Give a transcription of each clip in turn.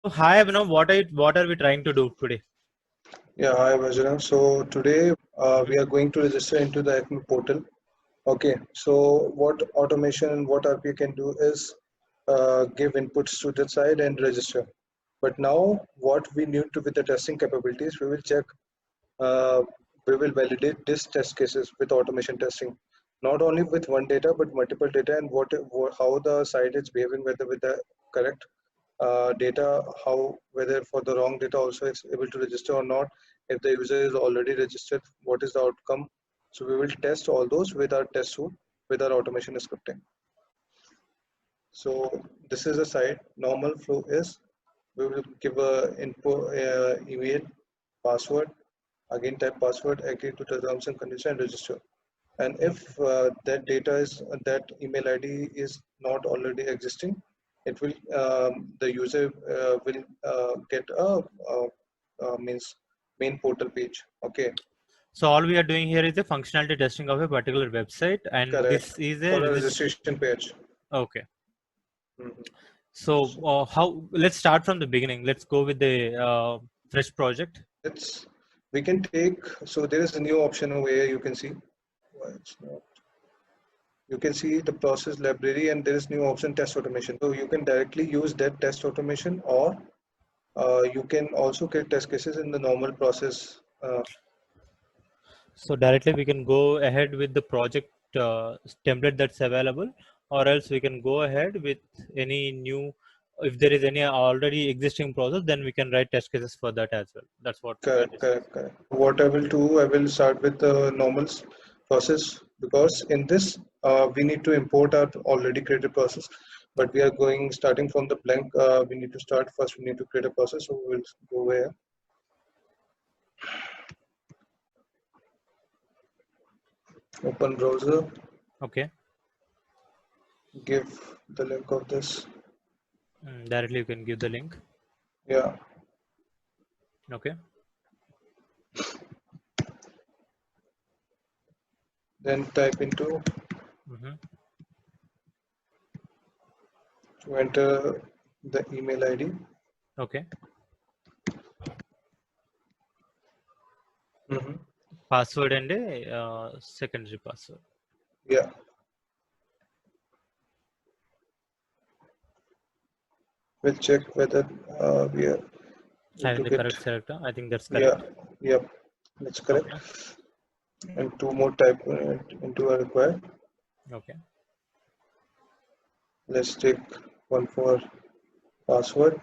So hi Abhinav, what are we trying to do today? Yeah, hi Vajra. So today Mhm. we are going to register into the Acme portal. Okay, so what automation and what RPA can do is give inputs to the side and register. But now what we need to with the testing capabilities, we will check, uh, we will validate this test cases with automation testing, not only with one data but multiple data and how the site is behaving, whether with the correct data, how whether for the wrong data also it's able to register or not. If the user is already registered, what is the outcome? So we will test all those with our test suite with our automation scripting. So this is a site. Normal flow is we will give a info email, password, again type password, agree to the terms and conditions and register. And if that data is that email ID is not already existing, it will the user will get a means main portal page. Okay, So all we are doing here is the functionality testing of a particular website, and correct. this is For a a resist. registration page. Okay. Mhm. So So how? Let's start from the beginning. Let's go with the fresh project. let's we can take, so there is a new option over here. You can see why it's not. You can see the process library and there is new option test automation. So you can directly use that test automation, or you can also get test cases in the normal process. So directly we can go ahead with the project template that's available, or else we can go ahead with any new. If there is any already existing process, then we can write test cases for that as well. That's what we are Correct, discussing. correct, correct. What I will do, I will start with the normal process, because in this we need to import our already created process, but we are going starting from the blank. We need to start first. We need to create a process, so we will go where, open browser, Okay. give the link of this. Directly you can give the link. Yeah, Okay. then type into Mm-hmm. to enter the email ID. Okay. Hmm. Password and a secondary password. Yeah, we'll check whether we are able Having to the get. correct selector. I think that's Yeah, correct. yep, that's correct. Okay. And two more type into are required. Okay. Let's take one for password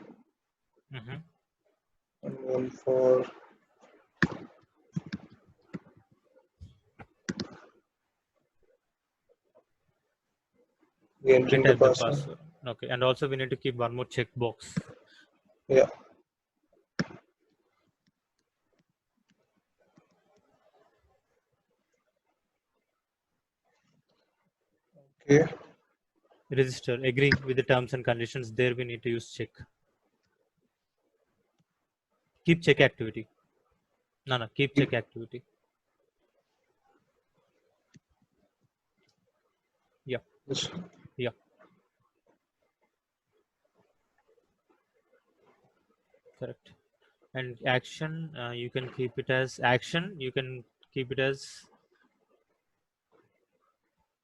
Mm-hmm. and one for entering the Retype the password. password. Okay. And also we need to keep one more checkbox. Yeah, okay, Register. Agree with the terms and conditions. There we need to use check. Keep check activity. No, no. Keep check activity. Yeah. this, Yeah. Correct. And action, you can keep it as action. You can keep it as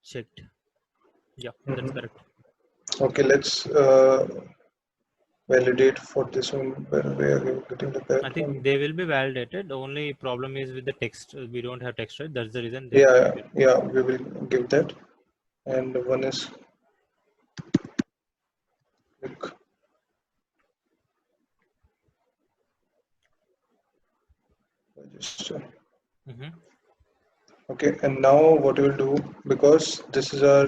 checked. Yeah, that's mhm. correct. Okay, let's validate for this one where we are getting the I correct think one. they will be validated. The only problem is with the text. We don't have text, right? That's the reason they Yeah, won't yeah, get. yeah, we will give that. And one is click register. Mm-hmm. Okay, and now what we will do, because this is our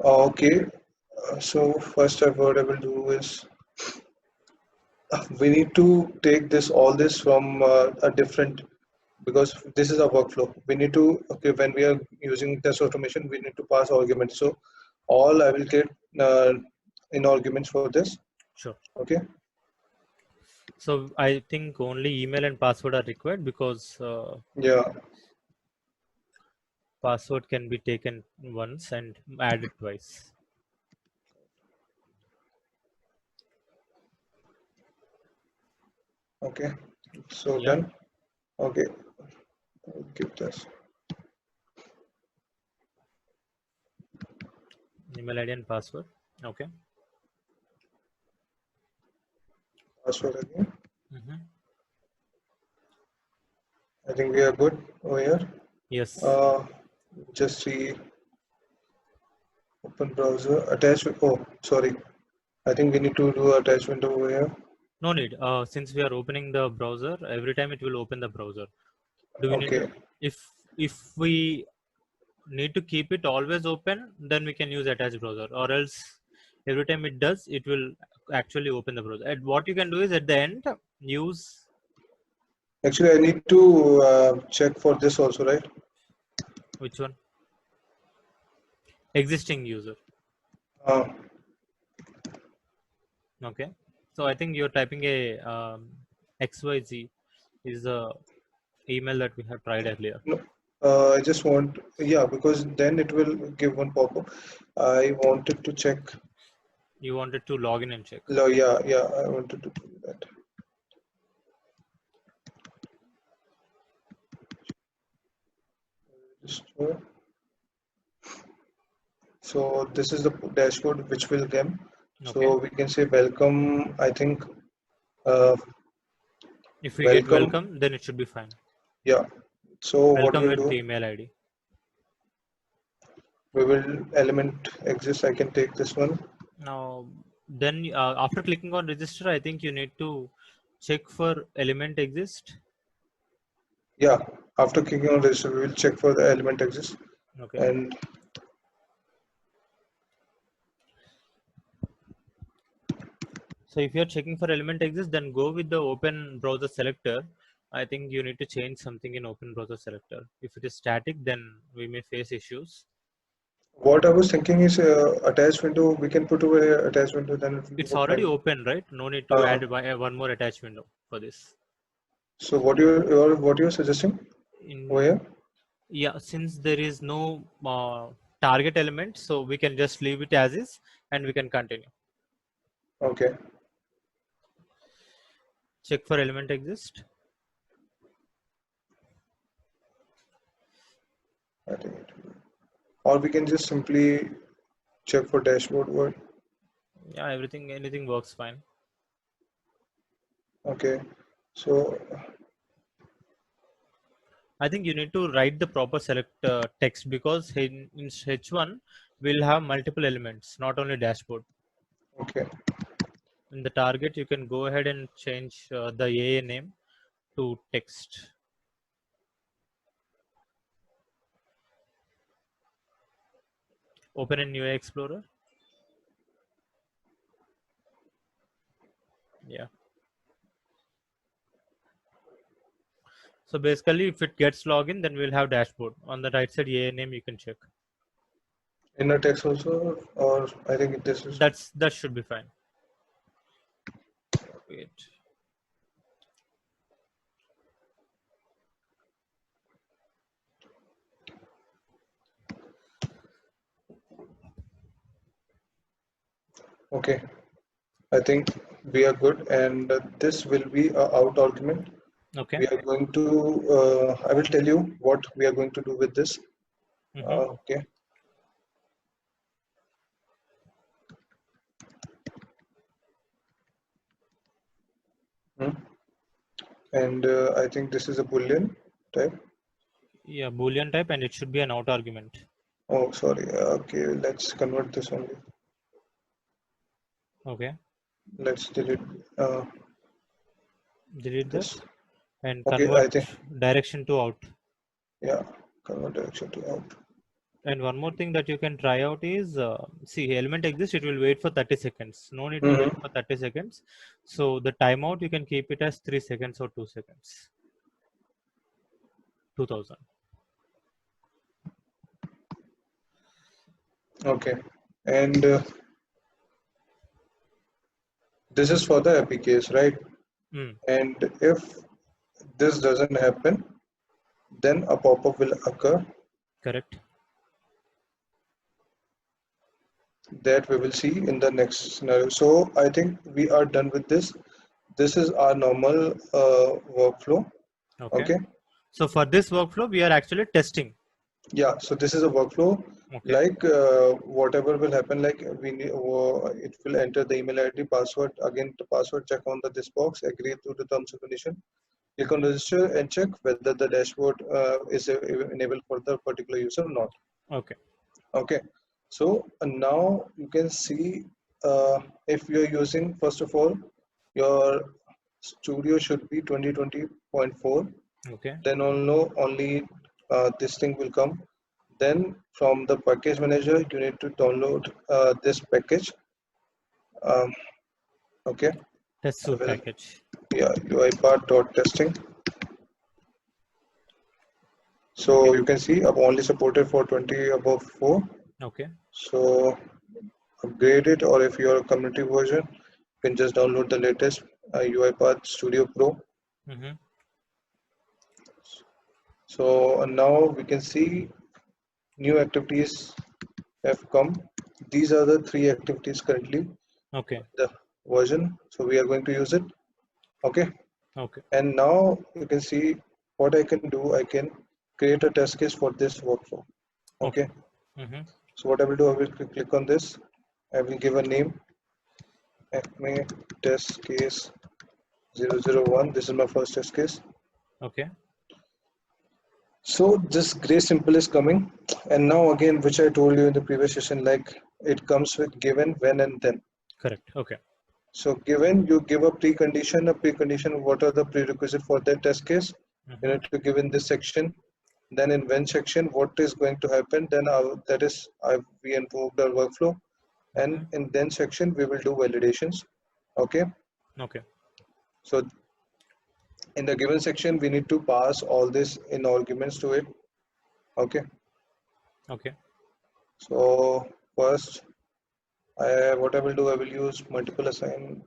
okay. So first what I will do is we need to take this all this from a different, because this is a workflow. We need to, okay, when we are using test automation, we need to pass arguments. So all I will get in arguments for this. Sure. Okay. So I think only email and password are required because Yeah. password can be taken once and added twice. Okay, so Yeah. done. Okay, give this Email ID and password. Okay. password again. Mm-hmm. I think we are good over here. Yes. Uh, just see open browser attachment. Oh, sorry. I think we need to do attachment over here. No need. Since we are opening the browser, every time it will open the browser. Do we need to, Okay. if we need to keep it always open, then we can use attached browser, or else every time it does, it will actually open the browser. And what you can do is at the end use Actually, I need to check for this also, right? which one? Existing user. Uh, Okay. So I think you're typing a XYZ is the email that we have tried earlier. no, I just want, yeah, because then it will give one pop-up. I wanted to check. You wanted to log in and check. Yeah, yeah, I wanted to do that. Register. So this is the dashboard which will come. Okay. So we can say welcome. I think uh, If we get welcome. welcome, then it should be fine. Yeah. So what Welcome we'll with do, email ID. we will element exists. I can take this one. Now, then after clicking on register, I think you need to check for element exist. Yeah. After clicking on register, we will check for the element exists. Okay. And So if you're checking for element exist, then go with the open browser selector. I think you need to change something in open browser selector. If it is static, then we may face issues. what I was thinking is attached window. We can put over here attached window. Then it will It's work already fine. open, right? No need to Uh, add one more attached window for this. so what you're suggesting over In here? Yeah, since there is no target element, so we can just leave it as is and we can continue. Okay. Check for element exist. I think or we can just simply check for dashboard word. Yeah, anything works fine. Okay. So I think you need to write the proper select text because in H1 we'll have multiple elements, not only dashboard. okay. In the target, you can go ahead and change the AA name to text. Open in UI Explorer. Yeah. So basically, if it gets login, then we'll have dashboard. On the right side, AA name you can check. Inner text also, or I think this is That should be fine. Wait. okay. I think we are good, and this will be a out argument. Okay. We are going to. I will tell you what we are going to do with this. Mm-hmm. Okay. Hmm. And I think this is a boolean type. Yeah, Boolean type, and it should be an out argument. Oh, sorry. Okay, let's convert this only. Okay. Let's delete Delete this. that and Okay, convert I think direction to out. yeah, convert direction to out. And one more thing that you can try out is see element exists, it will wait for 30 seconds. No need to wait Mm-hmm. for 30 seconds. So the timeout you can keep it as 3 seconds or 2 seconds. 2000. Okay, and this is for the epic case, right? Mm, And if this doesn't happen, then a pop-up will occur correct. that we will see in the next scenario. So I think we are done with this. this is our normal workflow. Okay. So for this workflow, we are actually testing. Yeah. So this is a workflow. Okay. Like whatever will happen, like it will enter the email ID, password, again the password, check on this box, agree to the terms and condition, click on register and check whether the dashboard is enabled for the particular user or not. Okay. Okay. So now you can see if you're using, first of all, your studio should be 2020.4. Okay. Then only this thing will come. Then from the package manager, you need to download this package. Okay. Test suite package. Yeah, UiPath.testing. So Okay. you can see I'm only supported for 20 above 4. Okay. So upgrade it, or if you're a community version, you can just download the latest UiPath Studio Pro. Mm-hmm. So now we can see new activities have come. These are the 3 activities currently. Okay. The version. So we are going to use it. Okay. Okay. And now you can see what I can do. I can create a test case for this workflow. Okay. Mm-hmm. So what I will do, I will click on this. I will give a name. Acme test case 001. This is my first test case. Okay. So this gray symbol is coming, and now again, which I told you in the previous session, like it comes with given, when, and then. Correct. Okay. So given, you give a precondition, what are the prerequisites for that test case? You Mm-hmm. need to give in this section. Then in when section, what is going to happen? Then we invoked our workflow, and Mm-hmm. in then section we will do validations. Okay. Okay. So in the given section, we need to pass all this in arguments to it. Okay. Okay. So first, what I will do, I will use multiple assign.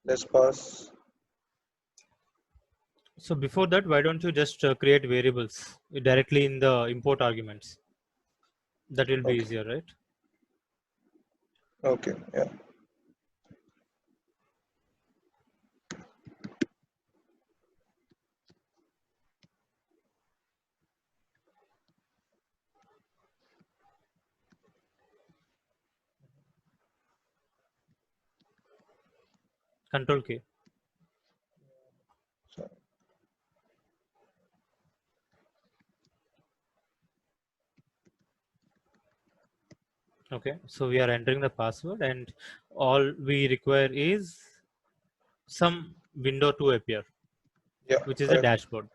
Let's pass. So before that, why don't you just create variables directly in the import arguments? That will be Okay. easier, right? Okay. Yeah. Control K. So, Okay. So we are entering the password, and all we require is some window to appear, yeah. which is a Correct. dashboard.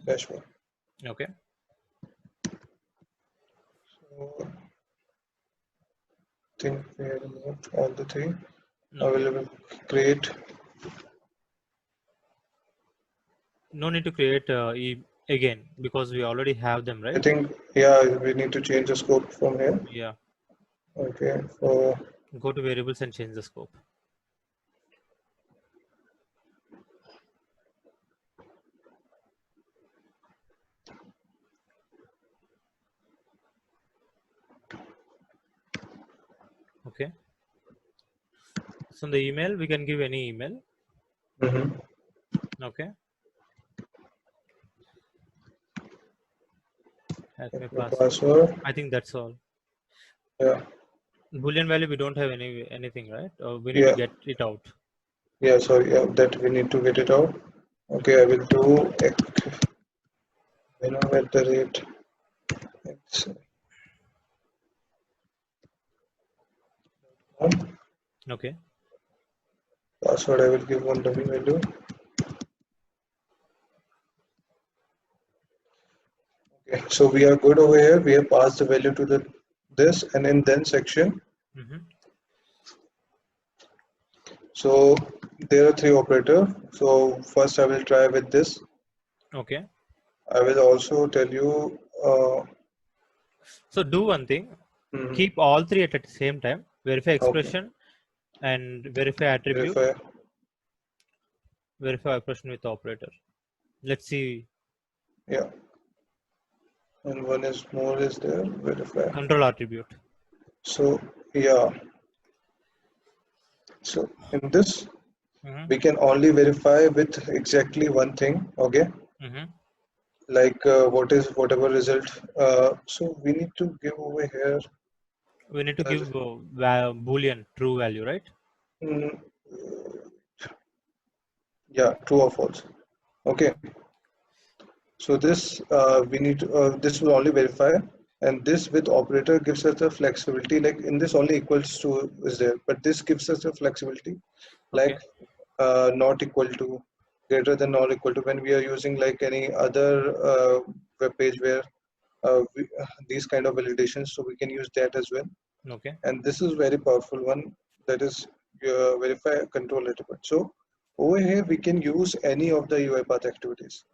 Dashboard. Okay. So, I think we have removed all the 3. I Okay. will create. No need to create again because we already have them, I right? think, yeah, we need to change the scope from here. Yeah. Okay. So Go to variables and change the scope. Okay. So in the email, we can give any email. Okay. Acme my password. password. I think that's all. Yeah. Boolean value, we don't have anything, right? We need to Yeah. get it out. Yeah. Sorry. Yeah. That we need to get it out. Okay. I will do at the rate X. Okay. Password I will give one dummy value. Okay, so we are good over here. We have passed the value to this, and in then section. Mm-hmm. So there are 3 operators. So first I will try with this. Okay. I will also tell you. So do one thing. Mhm, Keep all 3 at the same time. Verify okay. expression and verify attribute. Verify. Verify operation with operator. Let's see. Yeah. And one is more is there. Verify. Control attribute. So yeah. So in this Mm-hmm. we can only verify with exactly one thing. Okay, Mm-hmm. like what is whatever result. So we need to give over here. We need to uh, give boolean true value, right? mm, yeah, true or false. Okay, so this we need to, this will only verify, and this with operator gives us the flexibility. Like in this, only equals to is there, but this gives us the flexibility, like Okay. not equal to, greater than, or equal to, when we are using like any other web page where these kind of validations, so we can use that as well. Okay. And this is very powerful one, that is verify control attribute. So over here we can use any of the UiPath activities.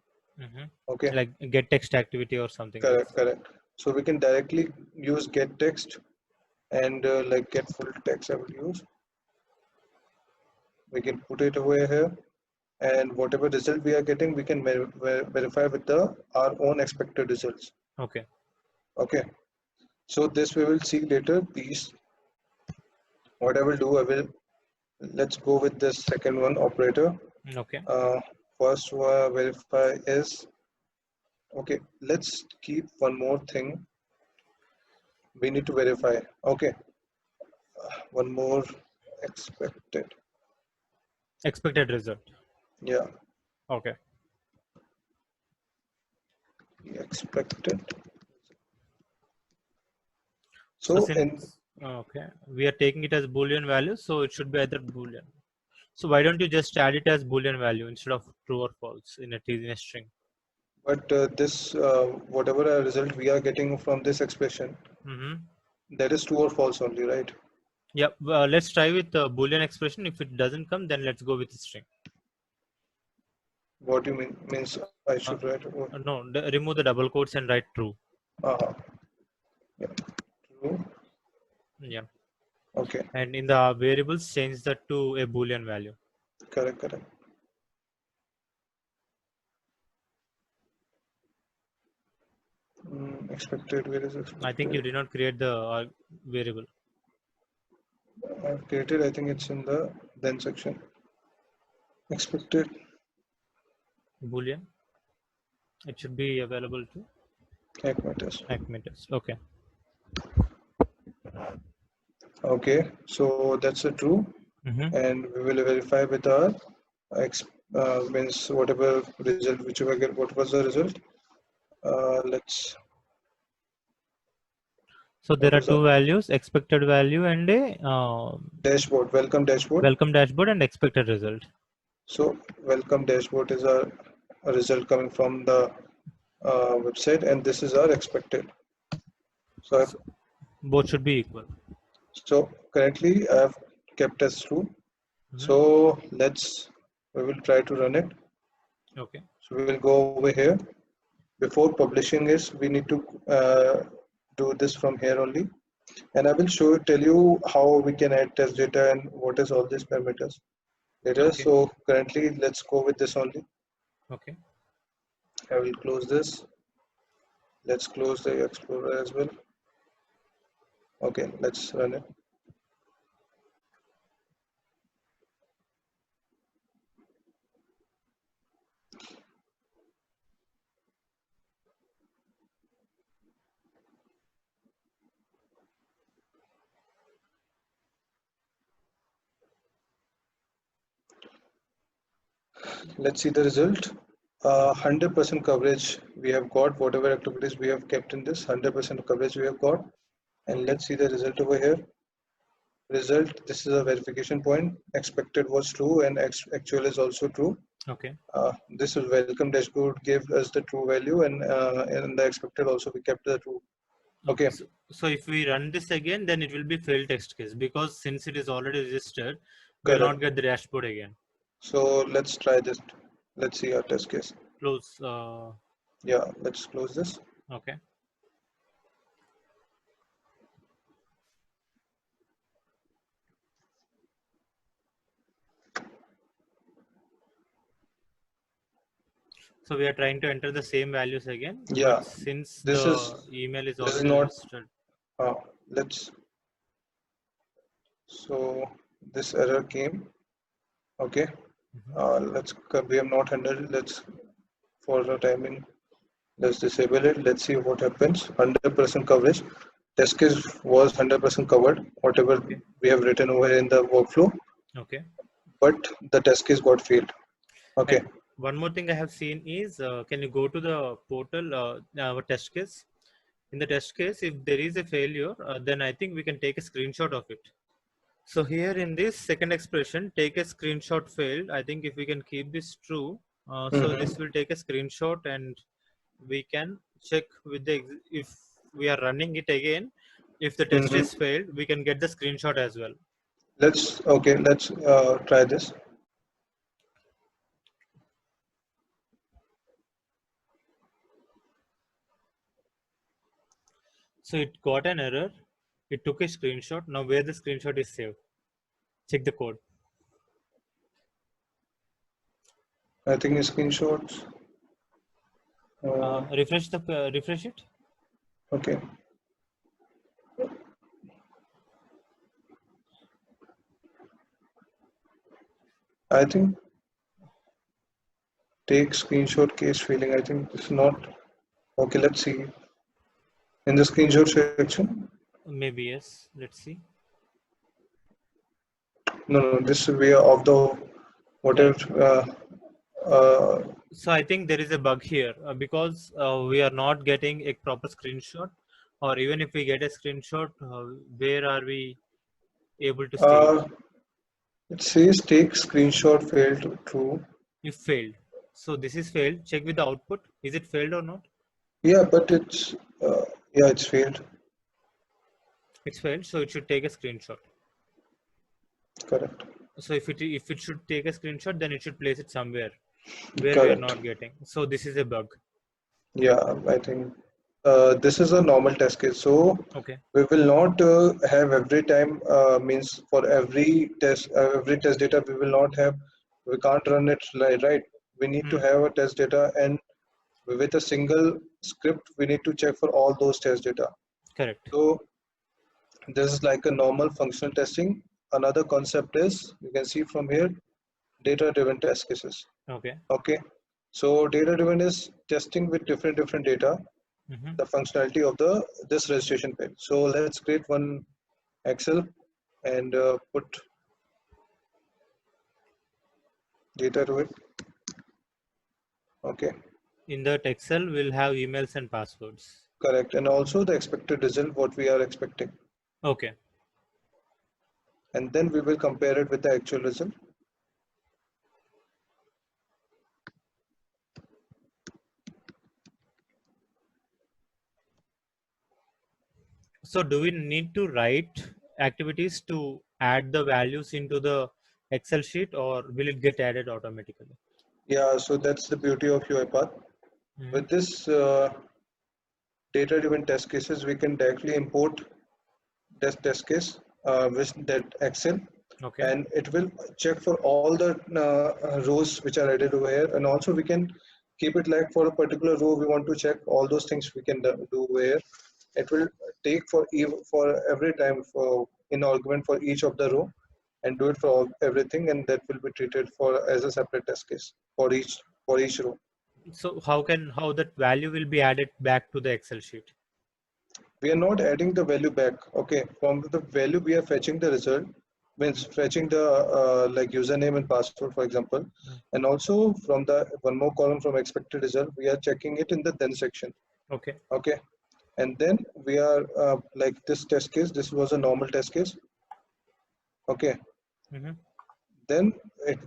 Mm-hmm. Okay, Like get text activity or something else. correct. So we can directly use get text and like get full text I will use. We can put it over here, and whatever result we are getting, we can verify with the our own expected results. Okay. Okay, so this we will see later. These, what I will do, I will, let's go with the second one, operator. Okay. uh, First verify is, okay, let's keep one more thing we need to verify. Okay, one more, expected. Expected result. Yeah, Okay. expected. So So in, since okay, we are taking it as boolean value, so it should be either boolean. So why don't you just add it as boolean value instead of true or false in a string? but this whatever result we are getting from this expression, Mm-hmm. that is true or false only, right? Yeah. Let's try with the boolean expression. If it doesn't come, then let's go with string. What do you mean? Means I Uh, should write. no, remove the double quotes and write true. Uh, yeah, true. Yeah. Okay, And in the variables, change that to a boolean value. correct. Expected, where is I think you expected? did not create the variable. I've created, I think it's in the then section. Expected. Boolean. It should be available to Acme test. Acme test. Okay. Okay, so that's a true, Mm-hmm. and we will verify with our means whatever result, whichever get, what was the result. Let's, So what there are was the two values: expected value and a dashboard, welcome dashboard. welcome dashboard and expected result. So welcome dashboard is a result coming from the website, and this is our expected. So So both should be equal. so currently I have kept as true. Mm-hmm. So we will try to run it. Okay. So we will go over here. Before publishing is, we need to do this from here only. And I will tell you how we can add test data and what is all these parameters later. Okay. So currently, let's go with this only. Okay. I will close this. Let's close the Explorer as well. Okay, let's run it. Let's see the result. 100% coverage we have got, whatever activities we have kept in this, 100% coverage we have got. And Okay. let's see the result over here. Result, this is a verification point. Expected was true and actual is also true. Okay. This is welcome dashboard gave us the true value, and in the expected also we kept the true. Okay. Okay, So if we run this again, then it will be failed test case because since it is already registered, we will not correct. get the dashboard again. So let's try this. Let's see our test case. Close. Yeah, let's close this. Okay. So we are trying to enter the same values again, Yeah, but since this is the email is this is already not. registered. Uh, let's. So this error came. Okay. We have not handled. Let's for the timing. Let's disable it. Let's see what happens. 100% coverage. Test case was 100% covered. Whatever Okay. we have written over in the workflow, Okay. but the test case got failed. Okay. And one more thing I have seen is, can you go to the portal, our test case? In the test case, if there is a failure, then I think we can take a screenshot of it. So here in this second expression, take a screenshot failed. I think if we can keep this true, so Mm-hmm. this will take a screenshot and we can check with the, if we are running it again, if the test is Mm-hmm. failed, we can get the screenshot as well. Let's try this. So it got an error. It took a screenshot. Now where the screenshot is saved, check the code. I think screenshots. Refresh it. Okay. I think take screenshot case failing. I think it's not. Okay, let's see. In the screenshot section. Maybe yes. Let's see. No, this way of the whatever. Correct. Uh, So I think there is a bug here because we are not getting a proper screenshot, or even if we get a screenshot, where are we able to see it? uh, it says take screenshot failed true. If failed. So this is failed. Check with the output. Is it failed or not? Yeah, but it's yeah, it's failed. It's failed. So it should take a screenshot. Correct. So if it should take a screenshot, then it should place it somewhere where we are Correct. not getting. So this is a bug. Yeah, I think this is a normal test case. So Okay. we will not have every time means for every test data we will not have. We can't run it right. We need to Hmm. have a test data, and with a single script we need to check for all those test data. Correct. So this is like a normal functional testing. Another concept is you can see from here data driven test cases. Okay. Okay, so data driven is testing with different data Mm-hmm. the functionality of the this registration page. So let's create one Excel and put data to it. Okay, In that Excel, we'll have emails and passwords. correct. And also the expected result, what we are expecting. Okay. And then we will compare it with the actual result. So do we need to write activities to add the values into the Excel sheet, or will it get added automatically? Yeah, so that's the beauty of UiPath. Hmm. With this data driven test cases, we can directly import this test case with that Excel, Okay. and it will check for all the rows which are added over here. And also we can keep it like for a particular row we want to check all those things we can do here. It will take for every time for in argument for each of the row and do it for everything, and that will be treated for as a separate test case for each row. So how that value will be added back to the Excel sheet? We are not adding the value back. Okay, from the value we are fetching the result, means fetching the like username and password for example, Mm. and also from the one more column from expected result we are checking it in the then section. Okay. Okay, and then we are like this test case, this was a normal test case. Okay, Mm-hmm. then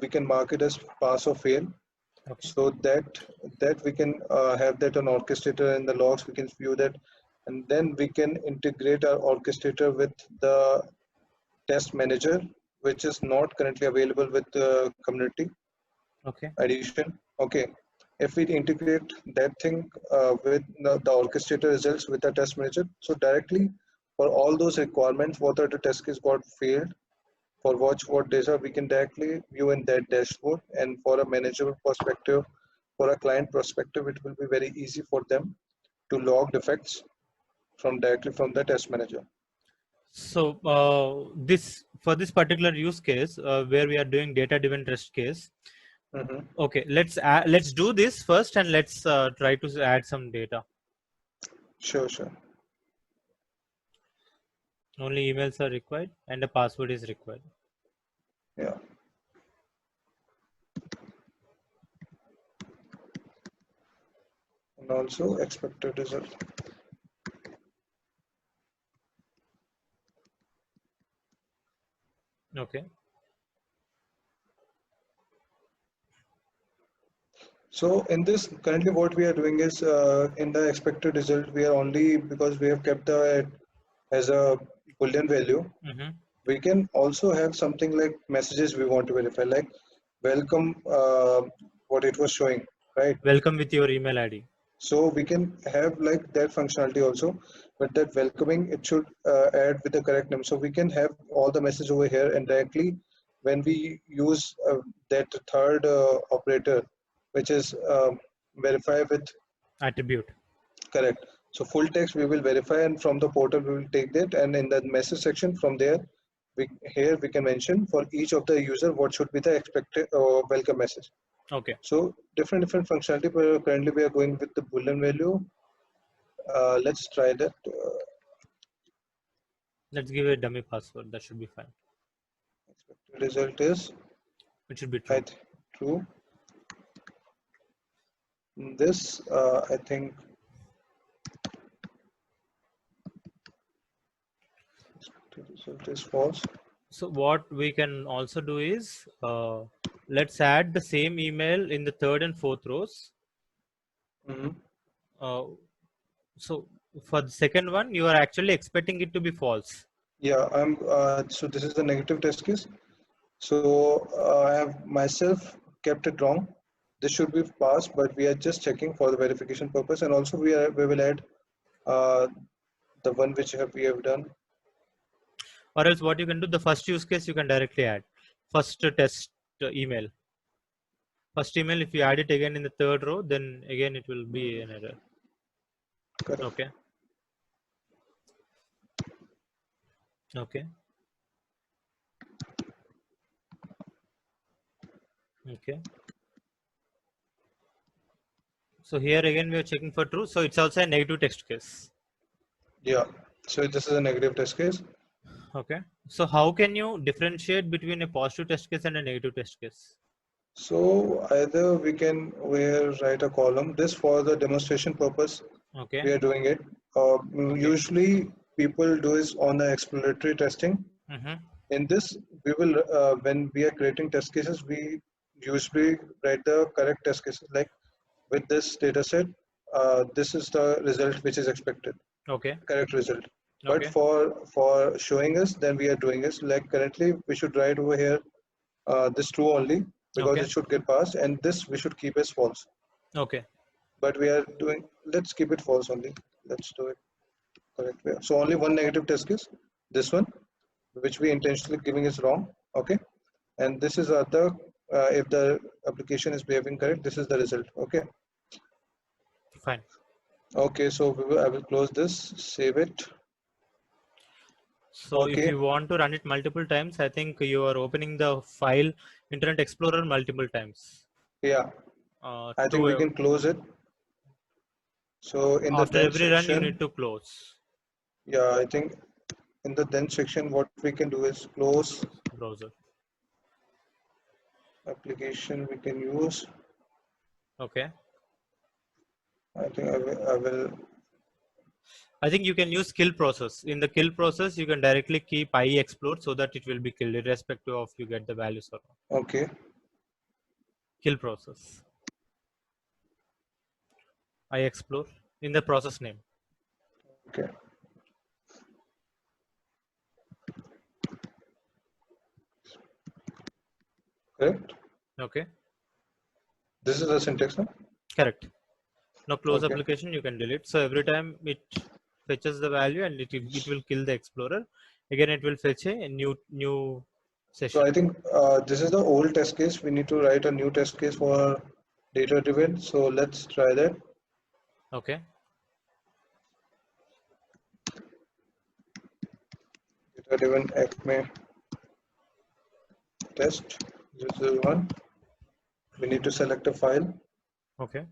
we can mark it as pass or fail, Okay. so that we can have that on orchestrator in the logs we can view that, and then we can integrate our orchestrator with the test manager, which is not currently available with the community Okay. edition. Okay, if we integrate that thing with the orchestrator results with the test manager, so directly for all those requirements, what are the test case got failed, for what data we can directly view in that dashboard, and for a manager perspective, for a client perspective, it will be very easy for them to log defects from directly from the test manager. So this for this particular use case where we are doing data-driven test case. Mhm. Okay, let's do this first, and let's try to add some data. Sure, sure. Only emails are required, and a password is required. Yeah. And also expected result. Okay. So in this, currently what we are doing is in the expected result, we are only because we have kept the as a Boolean value. Mm-hmm. We can also have something like messages we want to verify, like welcome, what it was showing, right? Welcome with your email ID. So we can have like that functionality also, but that welcoming it should add with the correct name. So we can have all the message over here, and directly when we use that third operator, which is verify with Attribute. correct. So full text we will verify, and from the portal we will take that, and in the message section from there, we can mention for each of the user what should be the expected welcome message. Okay. So different functionality, but currently we are going with the Boolean value. Let's try that. Let's give a dummy password. That should be fine. Expected result is It should be I true. true. This I think expected result is false. So what we can also do is let's add the same email in the third and fourth rows. Mhm. Uh, so for the second one, you are actually expecting it to be false. Yeah, I'm. So this is the negative test case. So I have myself kept it wrong. This should be passed, but we are just checking for the verification purpose, and also we will add uh, the one which we have done. Or else what you can do, the first use case you can directly add. First test email. First email, if you add it again in the third row, then again it will be an error. Correct. Okay. Okay. Okay. So here again we are checking for true. So it's also a negative text case. Yeah. So this is a negative test case. Okay. So how can you differentiate between a positive test case and a negative test case? So either we can write a column. This for the demonstration purpose Okay. we are doing it. Okay. Usually people do is on the exploratory testing. Mm-hmm. In this, we will when we are creating test cases, we usually write the correct test cases. Like with this data set, this is the result which is expected, Okay. correct result. But Okay. for showing us, then we are doing is like currently we should write over here this true only because Okay. it should get passed, and this we should keep as false. Okay. But we are doing, let's keep it false only. Let's do it correct way. So only one negative test case, this one, which we intentionally giving is wrong. Okay, and this is other if the application is behaving correct, this is the result. Okay. Fine. Okay, so I will close this, save it. So if Okay. you want to run it multiple times, I think you are opening the file Internet Explorer multiple times. Yeah, I think we To can close it. So in the after then every run, you need section, to close yeah, I think in the then section, what we can do is close browser. application we can use. Okay. I think I will I think you can use kill process. In the kill process, you can directly keep IE explore so that it will be killed irrespective of you get the values or not. okay. Kill process. IE explore in the process name. Okay. Correct. Okay. This is the syntax now. Correct. Now close Okay. application, you can delete. So every time it fetches the value and it will kill the explorer. Again, it will fetch a new So session. I think this is the old test case. We need to write a new test case for data driven. So let's try that. Okay. data-driven Acme test 001. We need to select a file. Okay.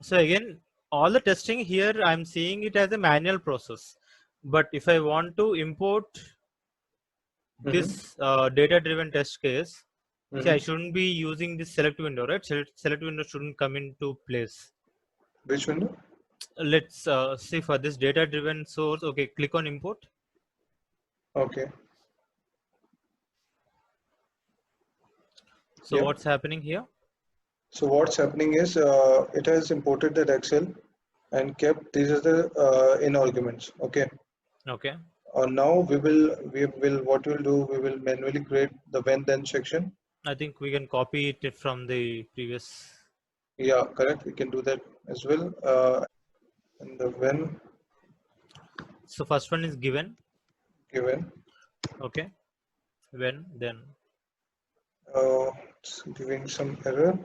So again, all the testing here, I'm seeing it as a manual process. But if I want to import this data-driven test case, see, I shouldn't be using this select window, right? Select window shouldn't come into place. Which window? Let's see for this data-driven source. Okay, click on import. Okay. So Yep. what's happening here? So what's happening is it has imported that Excel and kept these are the in arguments. Okay. Okay. Now we will what we'll do, we will manually create the when then section. I think we can copy it from the previous. Yeah, correct. We can do that as well. And the when So first one is given. given. Okay. When then. It's giving some error.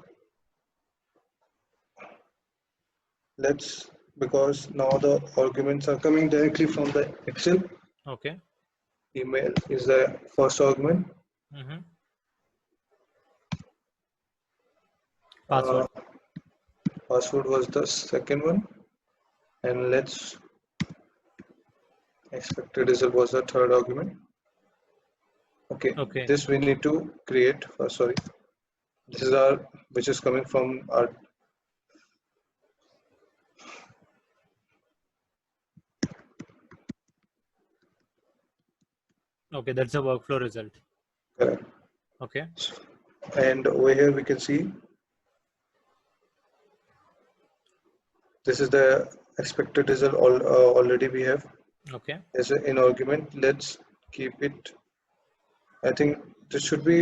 Let's because now the arguments are coming directly from the Excel. Okay. Email is the first argument. Password. Password was the second one, and let's expected result was the third argument. Okay, Okay. this we need to create. Sorry, this is our which is coming from our. Okay, that's a workflow result. Correct. Okay. And over here we can see this is the expected result already we have Okay. as an argument. Let's keep it. I think this should be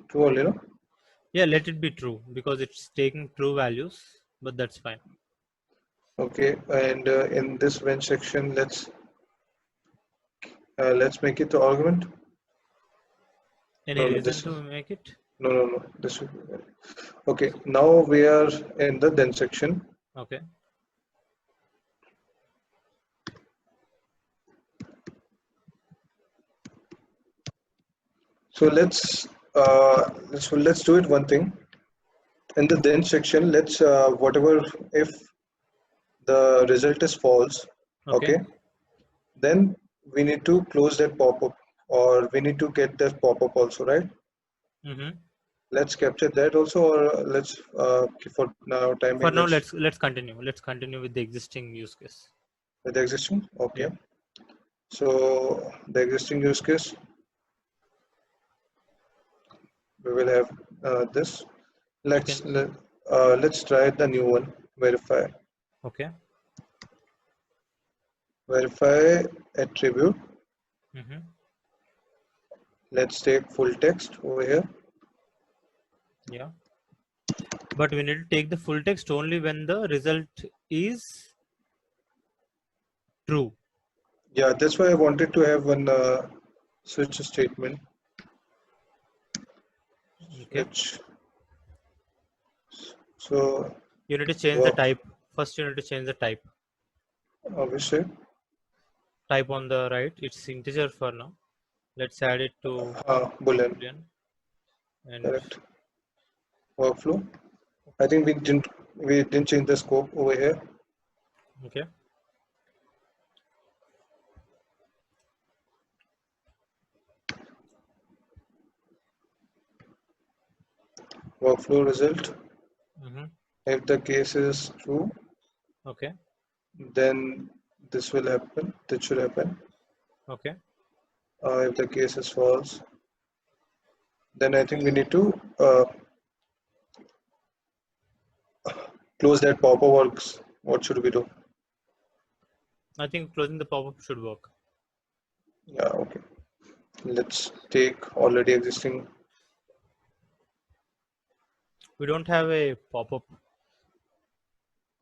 true only, no? Yeah, let it be true because it's taking true values, but that's fine. Okay, and in this when section, let's make it the argument. Any No, no, reason this to make it? no. This should be okay. Now we are in the then section. Okay. So let's do it one thing. In the then section, let's whatever if the result is false, Okay. okay, then we need to close that pop-up or we need to get that pop-up also, right? Let's capture that also, or let's for now time For being now, let's let's continue. Let's continue with the existing use case. with the existing. Yeah. Okay, so the existing use case we will have this. Okay. Let's try the new one. Okay. Verify attribute. Mm-hmm. Let's take full text over here. Yeah. But we need to take the full text only when the result is true. Yeah, that's why I wanted to have one switch statement. Okay. Switch. So You need to change the work type. First, you need to change the type. obviously. Type on the right. It's integer for now. Let's add it to Boolean. boolean. And Correct. Workflow. I think we didn't change the scope over here. okay. Workflow result. Mm-hmm. If the case is true, Okay. then this will happen. This should happen. Okay. If the case is false, then I think we need to close that pop-up works. What should we do? I think closing the pop-up should work. Yeah, okay. Let's take already existing. We don't have a pop-up.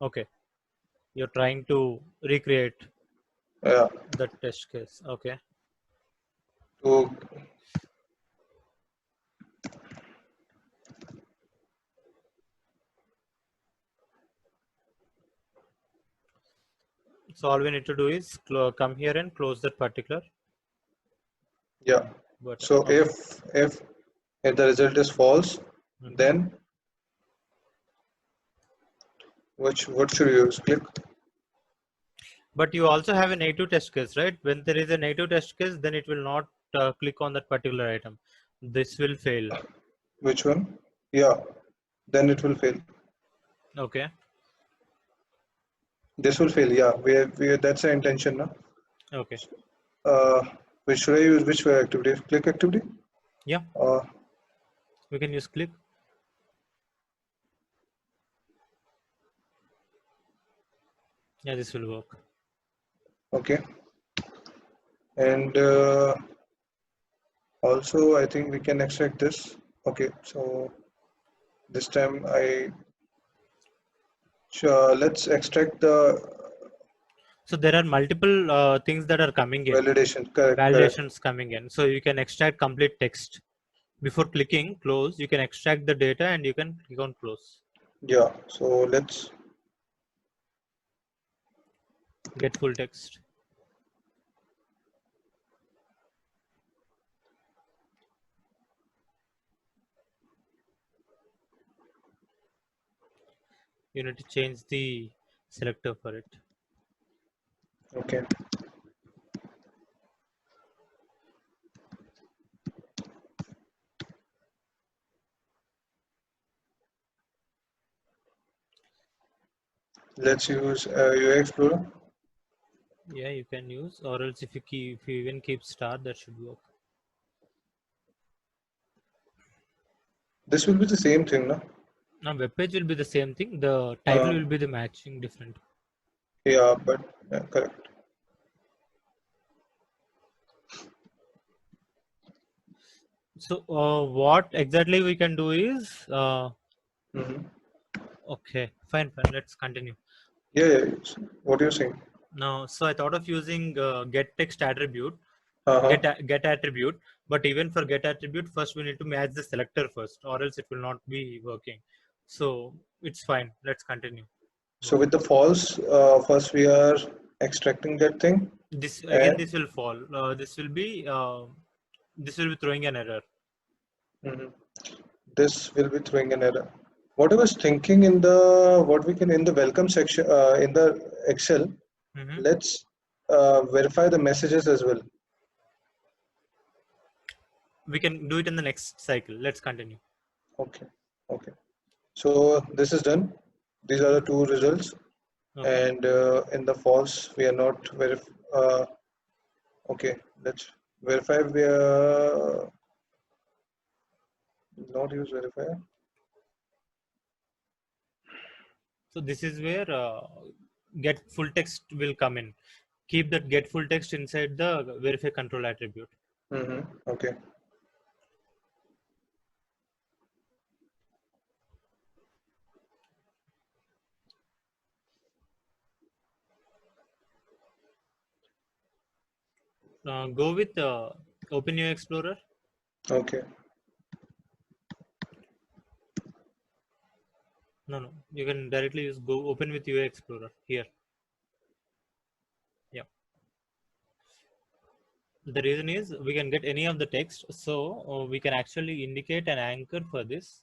Okay. You're trying to recreate Yeah, the test case. Okay. to So all we need to do is come here and close that particular Yeah. button. So Okay. if the result is false, then what should you use? Click. But you also have a negative test case, right? When there is a negative test case, then it will not click on that particular item. This will fail. Which one? Yeah. Then it will fail. Okay. This will fail. Yeah. We that's the intention, no? Okay. Uh, which should I use? Which activity? Click activity. Yeah. Uh, We can use click. Yeah, this will work. okay. And also, I think we can extract this. Okay. So this time let's extract the So there are multiple things that are coming in, validation. Correct. Correct. validations coming in. So you can extract complete text. Before clicking close, you can extract the data and you can click on close. Yeah. So let's. Get full text. You need to change the selector for it. Okay. Let's use UI Explorer. Yeah, you can use, or else if you even keep star, that should work. This will be the same thing, no? Now web page will be the same thing. The title will be the matching different. Yeah, but correct. So what exactly we can do is Mm-hmm. okay, fine. Let's continue. Yeah, yeah. What are you saying? Now, so I thought of using get text attribute, Uh-huh. get attribute, but even for get attribute, first we need to match the selector first, or else it will not be working. So it's fine. Let's continue. So with the false, first we are extracting that thing, This again, and this will fall. This will be throwing an error. mhm, this will be throwing an error. What I was thinking in the what we can in the welcome section in the Excel, Hmm. let's verify the messages as well. We can do it in the next cycle. Let's continue. Okay. Okay. So this is done. These are the two results, Okay. and in the false we are not okay. Let's verify. We are not use verifier. So this is where get full text will come in. Keep that get full text inside the verify control attribute. Mm-hmm. Okay. Go with Open UI Explorer. Okay. No, you can directly use go open with UI Explorer here. Yeah. The reason is we can get any of the text, so we can actually indicate an anchor for this.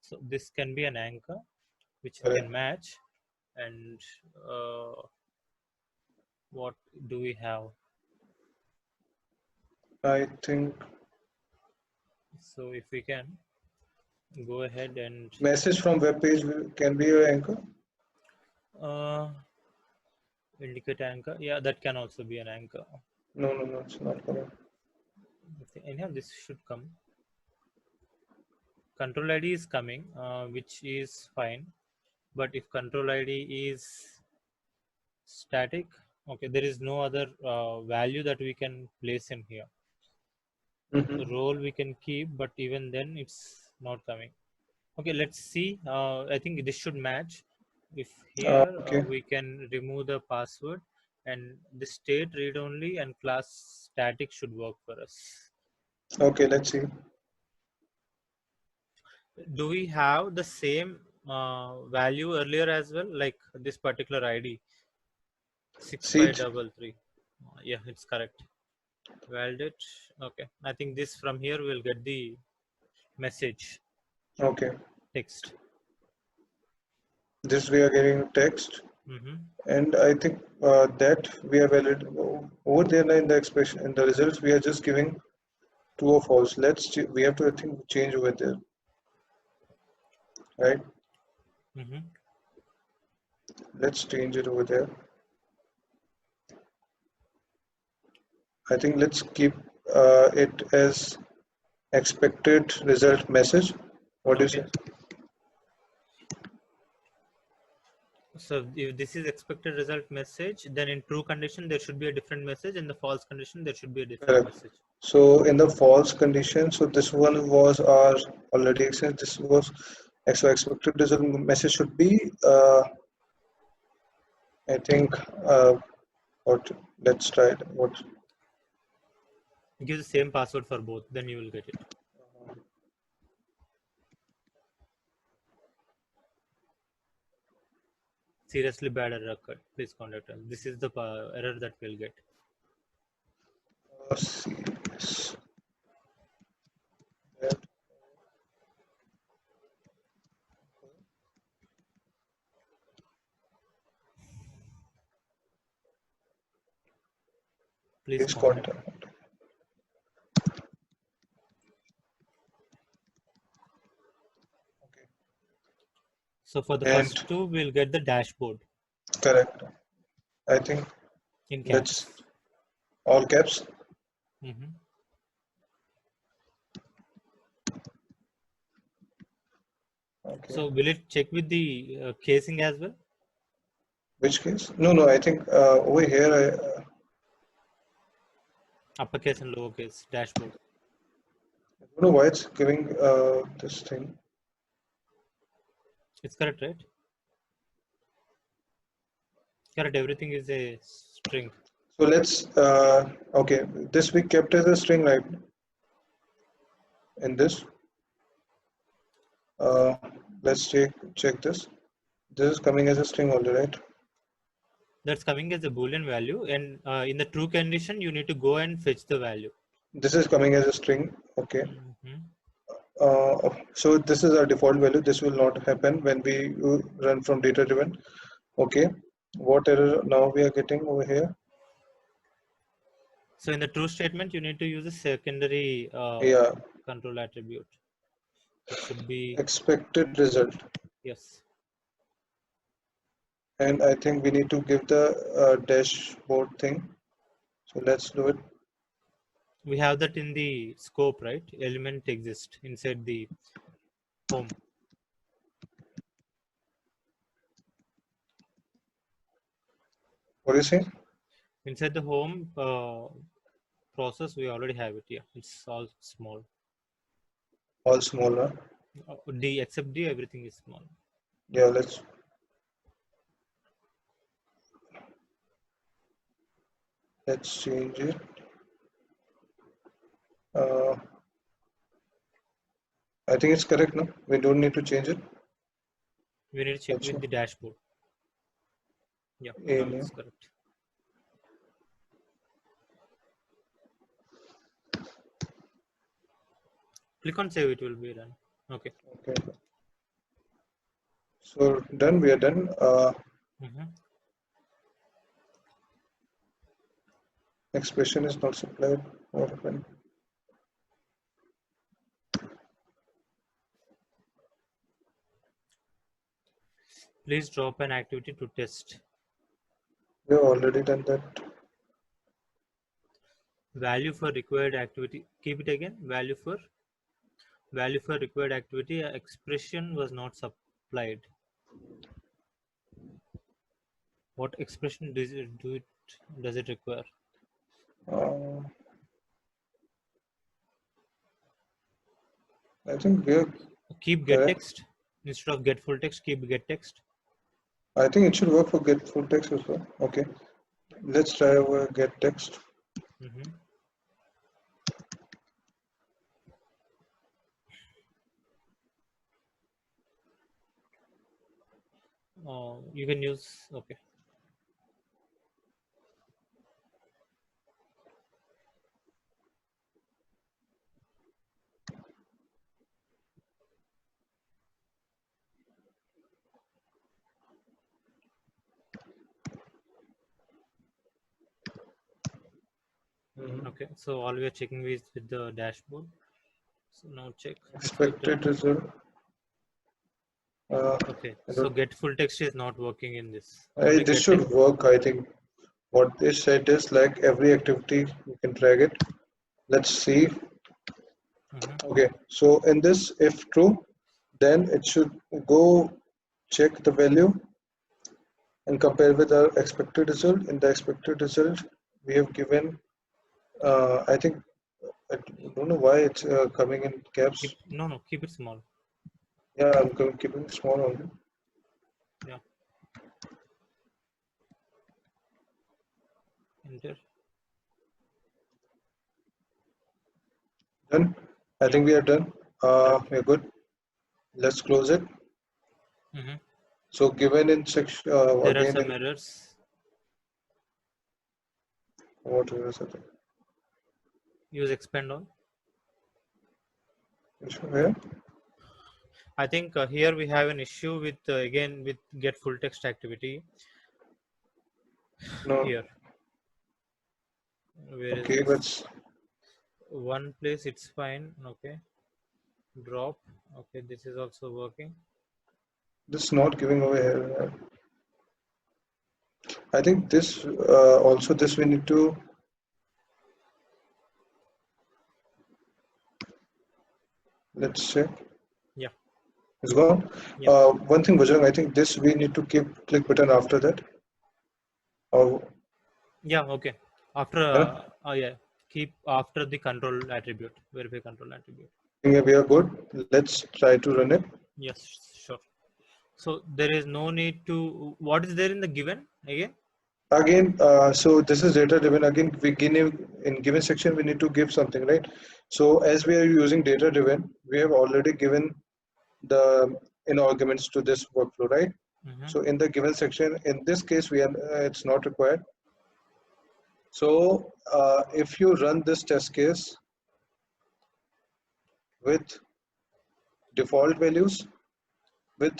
So this can be an anchor which we can Correct. match, and what do we have? I think So if we can go ahead and message from web page can be your anchor. uh, indicate anchor. Yeah, that can also be an anchor. No, no, no, it's not correct. Anyhow, this should come. Control ID is coming, which is fine. But if control ID is static, okay, there is no other value that we can place in here. Mm-hmm. Role we can keep, but even then it's not coming. Okay, let's see. I think this should match. If here Okay. we can remove the password, and the state read only and class static should work for us. Okay, let's see. Do we have the same value earlier as well, like this particular ID? Seat. 6533. Yeah, it's correct. Validate. Okay. I think this from here we'll get the message Okay. text. This we are getting text, Mm-hmm. and I think that we are valid over there in the expression in the results. We are just giving true or false. We have to, I think, change over there, right? Mm-hmm. Let's change it over there. I think let's keep it as expected result message. What do you Okay. say? So if this is expected result message, then in true condition there should be a different message. In the false condition there should be a different Correct. message. So in the false condition, so this one was our already since this was so expected result message should be I think what let's try it. What Give the same password for both, then you will get it. Seriously bad error occurred. Please contact us. This is the error that we'll get. serious that Please is contact. content. Okay. So for the And first two, we'll get the dashboard correct. I think in let's caps. all caps. Mm-hmm. Okay. So will it check with the casing as well? Which case? No, no. I think over here Uppercase and lowercase dashboard. I don't know why it's giving this thing. It's correct, right? Correct. Everything is a string. So let's okay. This we kept as a string, right? In this, uh, let's check this. This is coming as a string only, right? That's coming as a boolean value, and in the true condition, you need to go and fetch the value. This is coming as a string. Okay. Mm-hmm. So this is our default value. This will not happen when we run from data driven. Okay. What error now we are getting over here? So in the true statement, you need to use a secondary Yeah, control attribute. It should be expected result. yes. And I think we need to give the dashboard thing. So let's do it. We have that in the scope, right? Element exists inside the home. What do you say? Inside the home process, we already have it. Yeah, it's all small. All smaller. D except D, everything is small. Yeah, let's change it. Uh, I think it's correct now. We don't need to change it. We need to check Let's with see. the dashboard. Yeah, now In it's correct. Click on save, it will be run. Okay. okay. So done. We are done. Mm-hmm. Expression is not supplied. What happened? Please drop an activity to test. We have already done that. Value for required activity. Keep it again. Value for required activity. Expression was not supplied. What expression does it require? Uh, I think we are Keep get correct. text instead of get full text. Keep get text. I think it should work for get full text as well. Okay. Let's try our get text. Mm-hmm. You can use okay. Okay, so all we are checking is with the dashboard. So now check Expected result. Okay, I so don't- get full text is not working in this. Only this get should text. work, I think. What they said is like every activity you can drag it. Let's see. Okay, so in this, if true, then it should go check the value and compare with our expected result. In the expected result, we have given, I think, I don't know why it's coming in caps. No, keep it small. Yeah, I'm keeping it small only. Yeah. Enter. Done. I think we are done. We're good. Let's close it. Mm-hmm. So given in section There are again some in errors. what was it? Use expand all. Where? I think here we have an issue with again with get full text activity. No. Here, where is Okay, this? but One place it's fine. Okay, drop. Okay, this is also working. this is not giving away here. I think this also this we need to let's check. Yeah. It's gone. Yeah. One thing, Bajrang, I think this we need to keep click button after that. Or Yeah. Okay. After yeah, yeah, keep after the control attribute. Verify control attribute. think we are good. Let's try to run it. Yes. Sure. So there is no need to. What is there in the given again? Again, so this is data driven. Again, we in given section we need to give something, right? So as we are using data driven, we have already given the arguments to this workflow, right? Mm-hmm. So in the given section, in this case, we are it's not required. So if you run this test case with default values with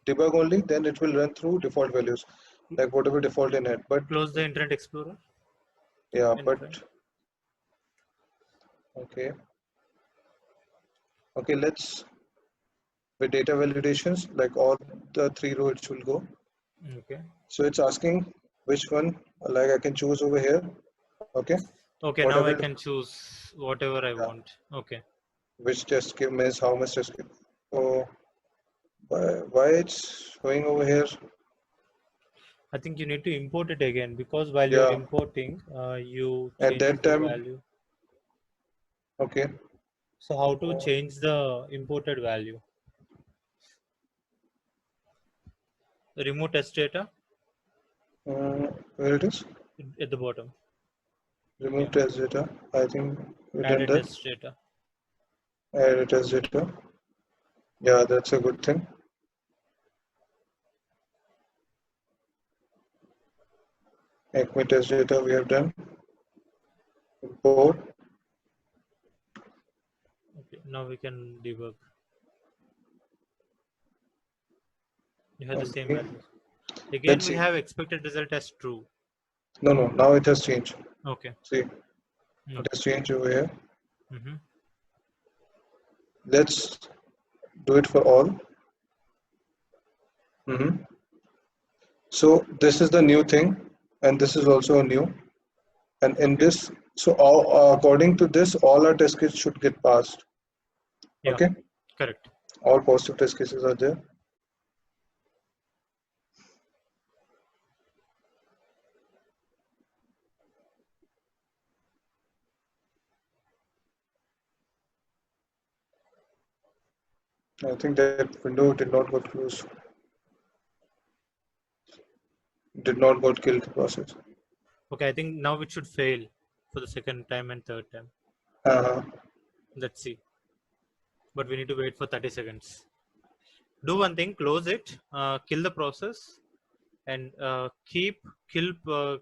debug only, then it will run through default values, like whatever default in it. But Close the Internet Explorer. yeah, And but try. okay, okay, let's with data validations, like all the three rows will go. Okay. So it's asking which one, like I can choose over here. Okay. Okay. What I Now I will, can choose whatever I yeah, want. Okay. which test case means how much test case. So why it's showing over here? I think you need to import it again because while you're Yeah, importing, you at change that the time, value. okay. So how to change the imported value? Remove test data Where it is? at the bottom. Remove Yeah. test data. I think we Add done a that. test data. Add a test data. Yeah, that's a good thing. Acme test data we have done. Import. Okay. Now we can debug. You have the same Okay. values. Again, Let's we see. have expected result as true. No, no. Now it has changed. Okay. See, it Okay. has changed over here. Mm-hmm. Let's do it for all. So this is the new thing, and this is also a new. And in Okay. this, so all, according to this, all our test cases should get passed. Yeah. Okay, Correct. all positive test cases are there. I think that window did not got closed, did not got killed the process. Okay. I think now it should fail for the second time and third time. Uh, Let's see. But we need to wait for 30 seconds. Do one thing, close it, kill the process, and keep kill I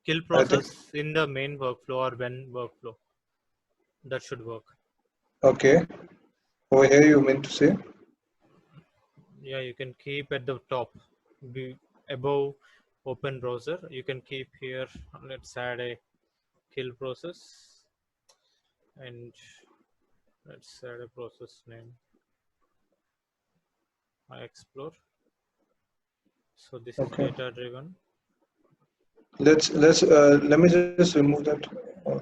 think process in the main workflow or when workflow. That should work. okay. Over here, you mean to say? Yeah, you can keep at the top, be above open browser. You can keep here. Let's add a kill process, and let's add a process name. I explore. So this is Okay. data driven. Let me just remove that. Uh,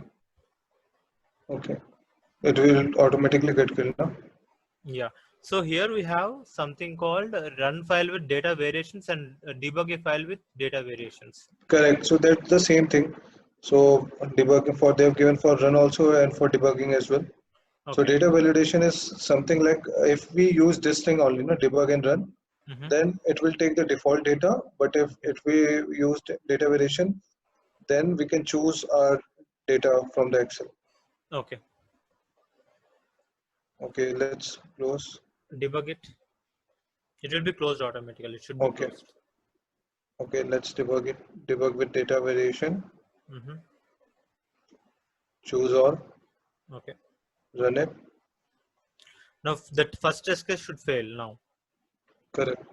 Okay. It will automatically get killed now. Yeah. So here we have something called run file with data variations and debug a file with data variations. Correct. So that's the same thing. So debugging for they've given for run also and for debugging as well. So Okay. data validation is something like if we use this thing only, debug and run, Mm-hmm. then it will take the default data. But if we use data validation, then we can choose our data from the Excel. Okay. Okay, let's close. Debug it. It will be closed automatically. It should be Okay, closed. okay, let's debug it. Debug with data variation. Mm-hmm. Choose all, Okay. run it. Now that first test case should fail now. Correct.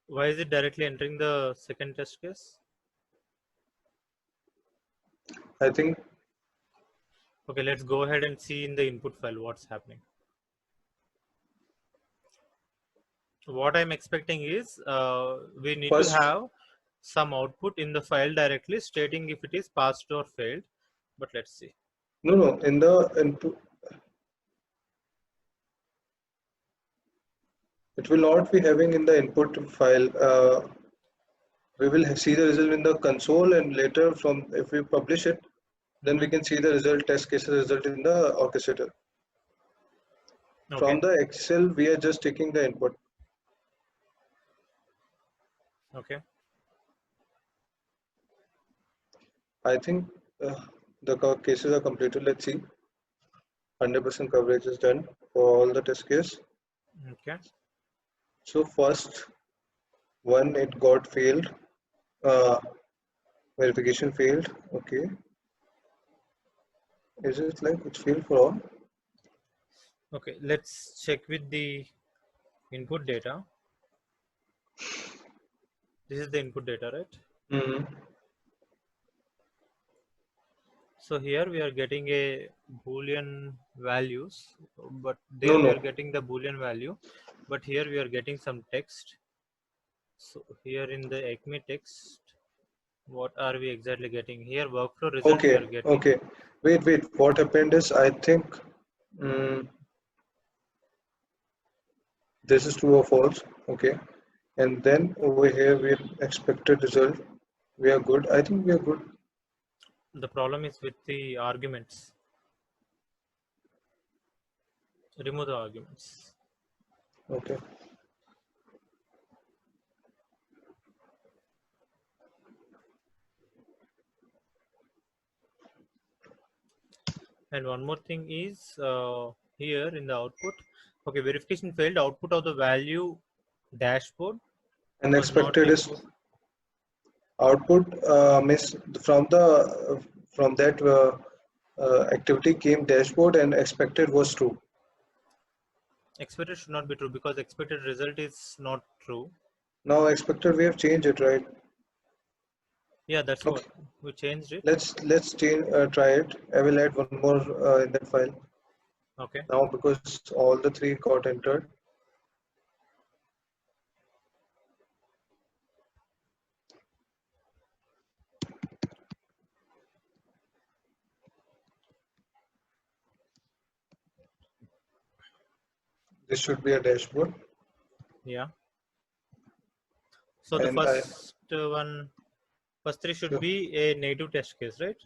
Why is it directly entering the second test case? I think Okay, let's go ahead and see in the input file what's happening. What I'm expecting is we need to first, have some output in the file directly stating if it is passed or failed. But let's see. no, in the input, it will not be having in the input file. We will see the result in the console, and later from if we publish it, then we Mm-hmm. can see the result test cases result in the orchestrator. Okay. From the Excel, we are just taking the input. Okay. I think cases are completed. Let's see. 100% coverage is done for all the test case. Okay. So first one, it got failed. Uh, verification failed. Okay. Is it like it failed for all? Okay. Let's check with the input data. This is the input data, right? Hmm. So here we are getting a Boolean values, but No, there we are no. getting the Boolean value, but here we are getting some text. So here in the ECME text, what are we exactly getting? Here workflow result we Okay, are getting. okay. Wait. What happened is I think mm, this is true or false. Okay. And then over here we expected result. We are good. I think we are good. The problem is with the arguments. Remove the arguments. Okay. And one more thing is here in the output. Okay, verification failed. Output of the value dashboard And was not expected is input. output miss from that activity came dashboard and expected was true. Expected should not be true because expected result is not true. Now expected we have changed it, right? Yeah, that's what Okay. we changed it. Let's try it. I will add one more in that file Okay. now because all the three got entered. This should be a dashboard, Yeah. So the and I first three should so be a native test case, right?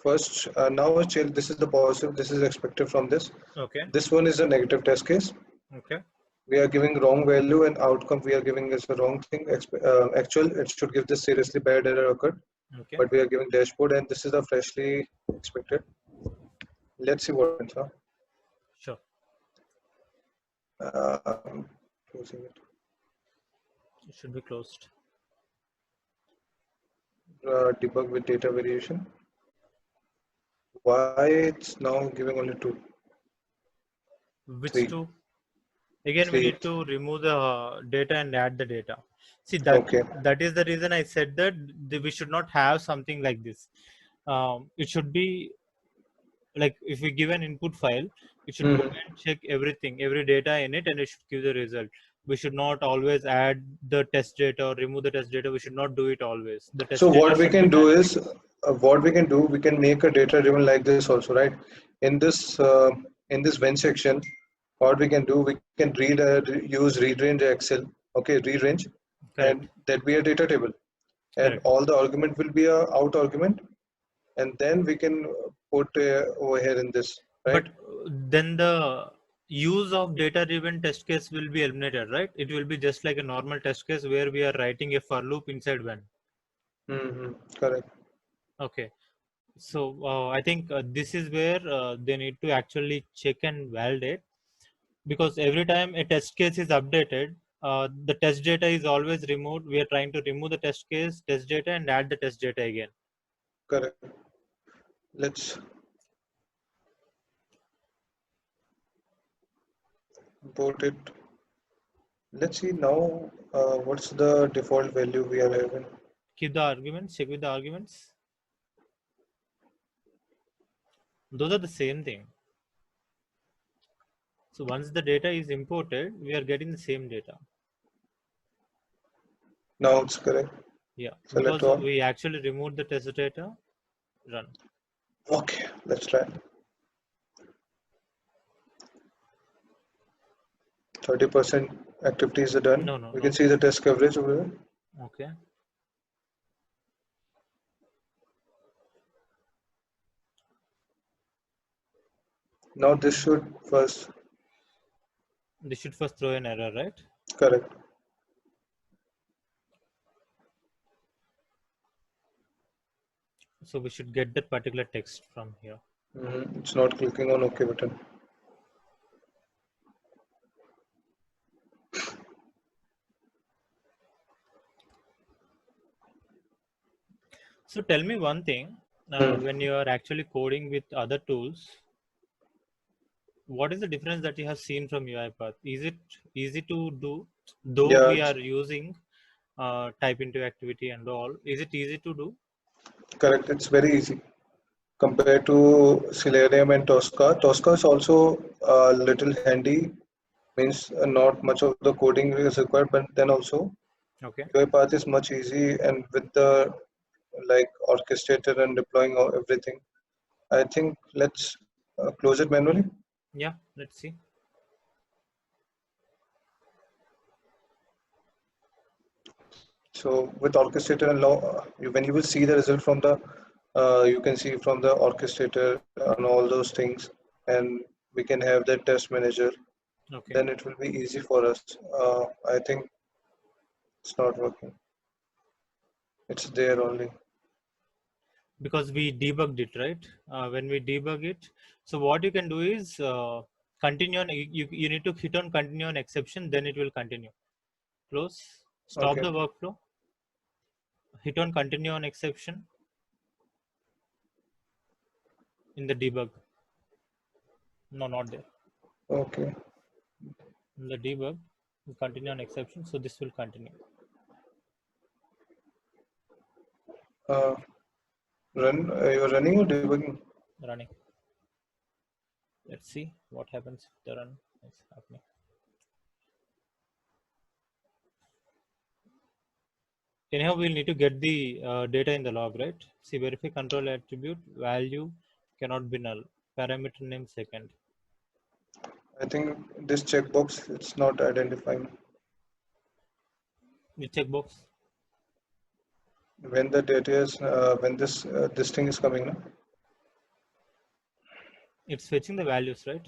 first now chill. This is the positive. This is expected from this. Okay. This one is a negative test case. Okay. We are giving wrong value and outcome we are giving is a wrong thing. Actual it should give this seriously bad error occurred, Okay. but we are giving dashboard and this is a freshly expected. Let's see what happens. Sure. Closing it. It should be closed. Debug with data variation. Why it's now giving only two, Which three, two? Again, we three. need to remove the data and add the data. See, that Okay. that is the reason I said that we should not have something like this. It should be like if we give an input file, it should go Mhm. and check everything, every data in it, and it should give the result. We should not always add the test data or remove the test data. We should not do it always. The So test data what we should be can do manual. is, we can make a data driven like this also, right? In this when section, what we can do, we can use read range Excel, okay, read range, and Correct. that be a data table, and Correct. all the argument will be a out argument, and then we can put over here in this, But right? then the use of data driven test case will be eliminated, right? It will be just like a normal test case where we are writing a for loop inside when. Correct. Okay. So I think this is where they need to actually check and validate, because every time a test case is updated, the test data is always removed. We are trying to remove the test case, test data, and add the test data again. Correct. Let's import it. Let's see now. What's the default value we are having? Keep the arguments, check with the arguments. Those are the same thing. So once the data is imported, we are getting the same data. Now it's correct. Yeah, Select because all. we actually removed the test data. Run. Okay, let's try. 30% activities are done. No, no, We no. can see the test coverage over there. Okay. Now this should first This should first throw an error, right? correct. So we should get that particular text from here. It's not clicking on OK button. So tell me one thing, Hmm. when you are actually coding with other tools, what is the difference that you have seen from UiPath? Is it easy to do? Though Yeah, we it's are using type into activity and all, is it easy to do? correct. It's very easy compared to Selenium and Tosca. Tosca is also a little handy. Means not much of the coding is required, but then also Okay. UiPath is much easy, and with the like orchestrator and deploying everything. I think let's close it manually. Yeah, let's see. So with orchestrator and when you will see the result from the, you can see from the orchestrator and all those things, and we can have the test manager. Okay. Then it will be easy for us. I think it's not working. It's there only. Because we debugged it, right? When we debug it, so what you can do is continue on. You need to hit on continue on exception, then it will continue. Close. Stop Okay. the workflow. Hit on continue on exception in the debug. No, not there. Okay. In the debug, continue on exception. So this will continue. Uh, you're running or debugging? Running. Let's see what happens if the run is happening. Anyhow, we'll need to get the data in the log, right? See, verify control attribute value cannot be null. Parameter name second. I think this checkbox it's not identifying The checkbox. when the data is when this thing is coming now. It's fetching the values, right?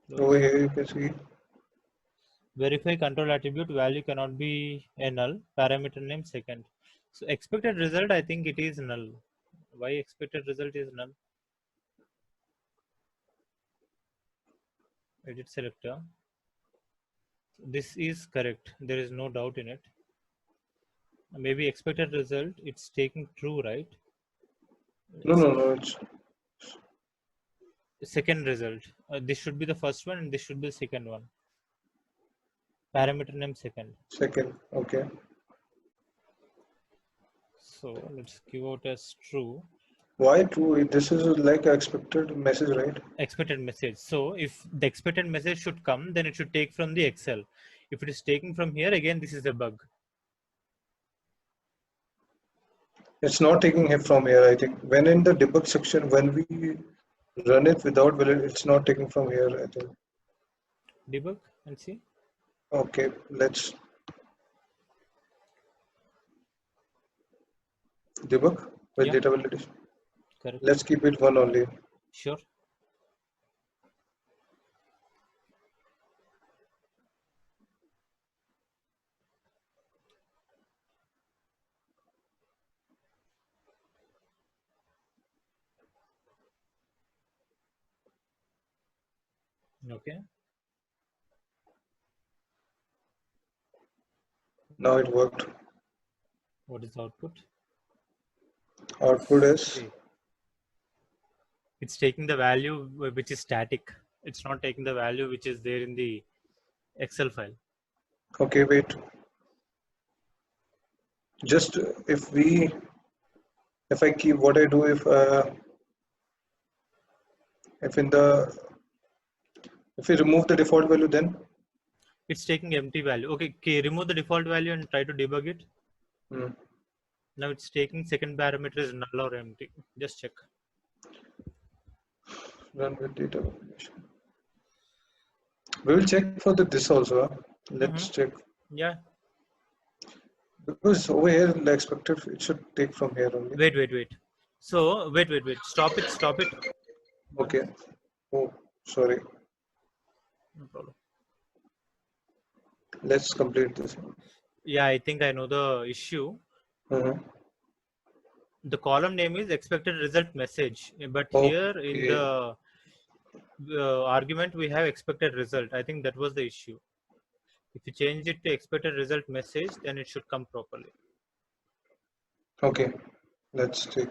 Close. Over here you can see. Verify control attribute value cannot be a null. Parameter name second. So expected result, I think it is null. Why expected result is null? Edit selector. This is correct. There is no doubt in it. Maybe expected result, it's taking true, right? No, Let's no, see. no. It's second result. This should be the first one and this should be the second one. Parameter name second. Second, okay. So let's give out as true. Why true? This is like an expected message, right? Expected message. So if the expected message should come, then it should take from the Excel. If it is taking from here, again, this is a bug. It's not taking it from here, I think. When in the debug section, when we run it without valid, it's not taking from here, I think. Debug and see. Okay, let's debug with Yeah. data validation. Correct. Let's keep it one only. Sure. Okay. Now it worked. What is the output? Output is See, it's taking the value which is static. It's not taking the value which is there in the Excel file. okay. Wait. Just if I keep what I do if in the if we remove the default value, then It's taking empty value. Okay, remove the default value and try to debug it. hmm, Now it's taking second parameter is null or empty. Just check. run with data validation. We will check for this also. Huh? Let's check Yeah. because over here the expected it should take from here only. Wait. So wait. Stop it. Okay. Oh, sorry. No problem. Let's complete this. Yeah, I think I know the issue. Mhm. The column name is expected result message, but here in Okay. the argument we have expected result. I think that was the issue. If you change it to expected result message, then it should come properly. Okay. Let's take.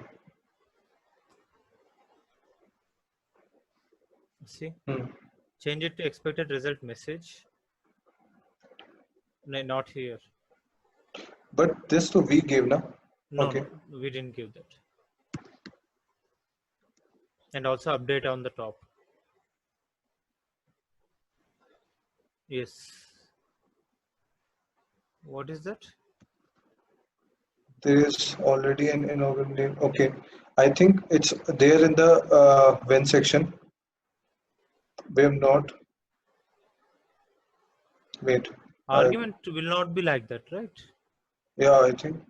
See, Hmm. change it to expected result message. No, not here. But this to we gave na. Okay. No, we didn't give that. And also update on the top. Yes. What is that? There is already an inaugural name. Okay. I think it's there in the when section. We have not. Wait. Argument will not be like that, right? Yeah, I think.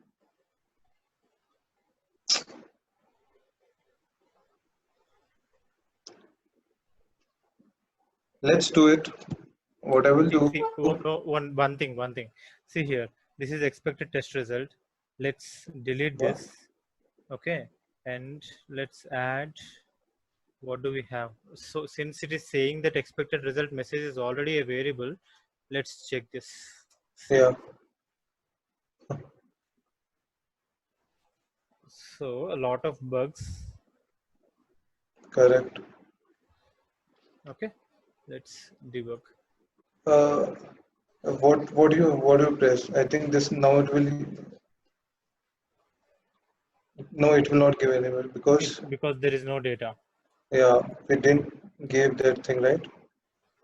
Let's do it. What I will do. See, one thing. See here, this is expected test result. Let's delete this. Okay, and let's add. What do we have? So since it is saying that expected result message is already a variable, let's check this. Yeah. So a lot of bugs. Correct. Okay, let's debug. What do you press? I think this now it will. No, it will not give anywhere because Because there is no data. yeah, we didn't give that thing, right.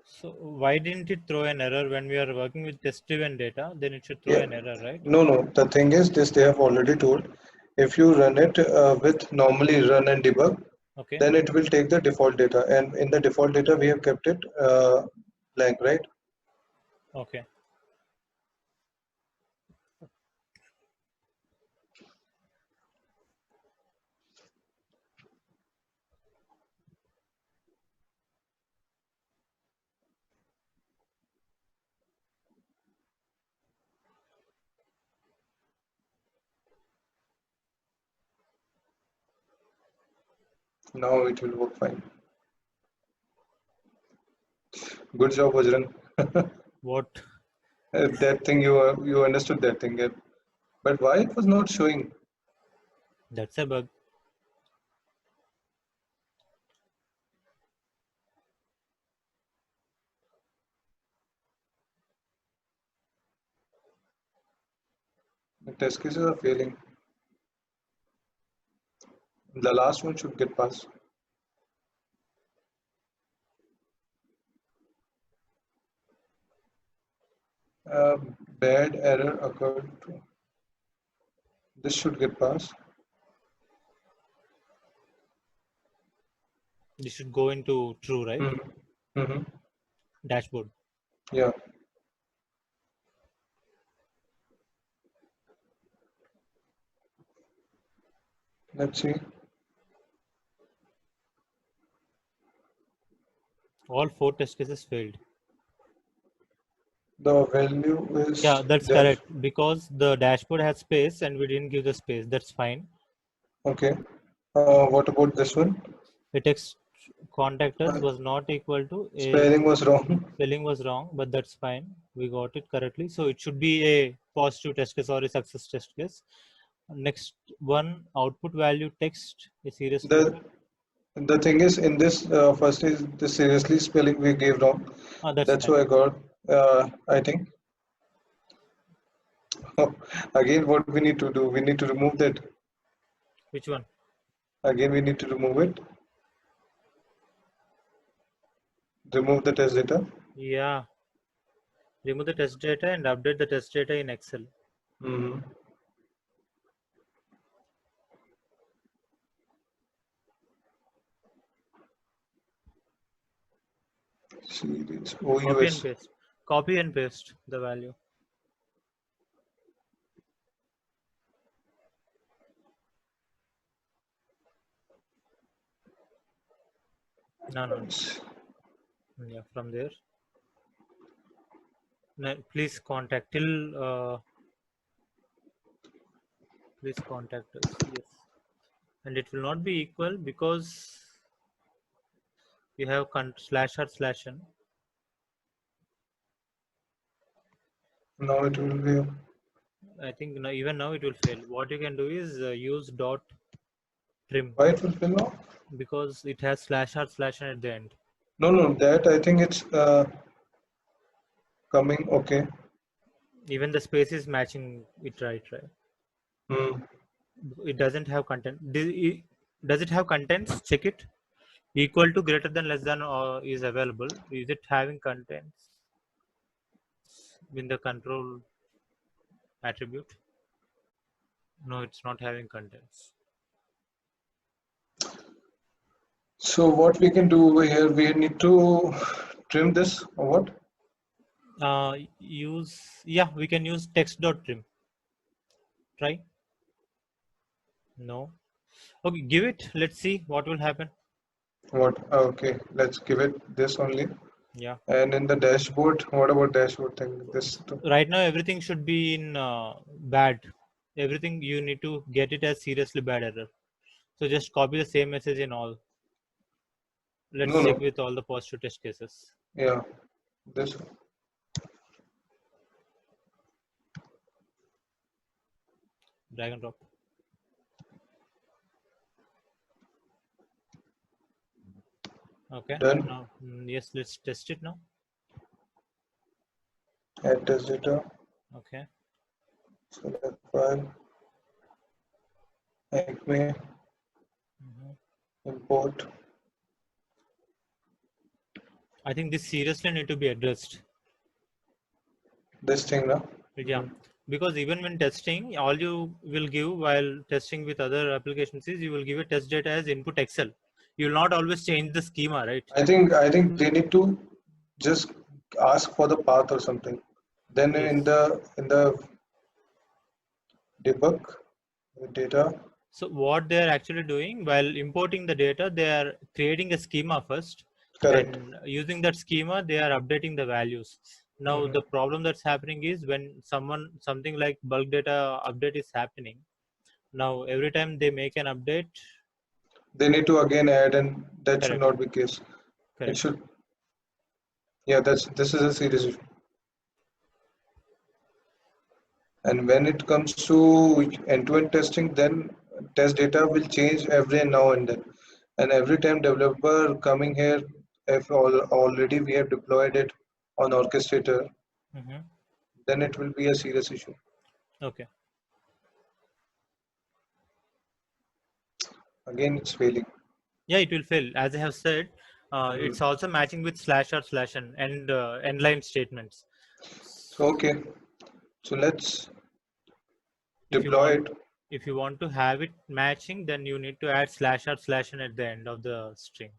So why didn't it throw an error when we are working with test-driven data? Then it should throw Yeah. an error, right? No. The thing is, this they have already told. If you run it with normally run and debug, Okay. then it will take the default data, and in the default data we have kept it blank, right? Okay. Now it will work fine. Good job, Vajran. What? That thing you understood that thing, yeah. But why it was not showing? That's a bug. The test cases are failing. The last one should get passed. A bad error occurred. This should get passed. This should go into true, right? Mm-hmm. Dashboard. Yeah. Let's see. All 4 test cases failed. The value is Yeah, that's there. correct, because the dashboard has space and we didn't give the space. That's fine. Okay. What about this one? The text contact us was not equal to a Spelling was wrong. spelling was wrong, but that's fine. We got it correctly. So it should be a positive test case or a success test case. Next one, output value text, a serious The the thing is, in this first is the seriously spelling we gave wrong. that's That's fine. why I got. I think. Again, what we need to do? We need to remove that. Which one? Again, we need to remove it. Remove the test data. Yeah. Remove the test data and update the test data in Excel. Mm-hmm. Series Copy and OUS. paste. Copy and paste the value. No. Yeah, from there. No, please contact please contact us. Yes. And it will not be equal because we have /r/n. Now it will be. I think even now it will fail. What you can do is use dot trim, Why it will fail now? because it has /r/n at the end. No. That I think it's coming. Okay. Even the space is matching it right. Hmm. It doesn't have content. Does it have contents? Check it. Equal to, greater than, less than, or is available. Is it having contents in the control attribute? No, it's not having contents. So what we can do over here? We need to trim this or what? We can use text.trim. Try. No. Okay, give it. Let's see what will happen. What? Okay. Let's give it this only. Yeah. And in the dashboard, what about dashboard thing? This too. Right now, everything should be in bad. Everything you need to get it as seriously bad error. So just copy the same message in all. Let's check No. with all the positive test cases. Yeah. This. Drag and drop. Okay. Done. Now, yes, let's test it now. Add test data. Okay. Select file. Acme. Import. I think this seriously need to be addressed. This thing now. Yeah. Because even when testing, all you will give while testing with other applications is you will give a test data as input Excel. You will not always change the schema, right? I think they need to just ask for the path or something. Then Yes. in the debug data. So what they are actually doing while importing the data, they are creating a schema first. Correct. And using that schema, they are updating the values. Now the problem that's happening is when something like bulk data update is happening. Now every time they make an update, They need to again add, and that should correct, not be case. It correct. should. Yeah, this is a serious issue. And when it comes to end-to-end testing, then test data will change every now and then. And every time developer coming here, if already we have deployed it on Orchestrator, Mm-hmm. then it will be a serious issue. Okay. Again, it's failing. Yeah, it will fail. As I have said, it's also matching with slash or slash and end line statements. So, okay. So let's If you deploy want, it. if you want to have it matching, then you need to add slash or slash and at the end of the string.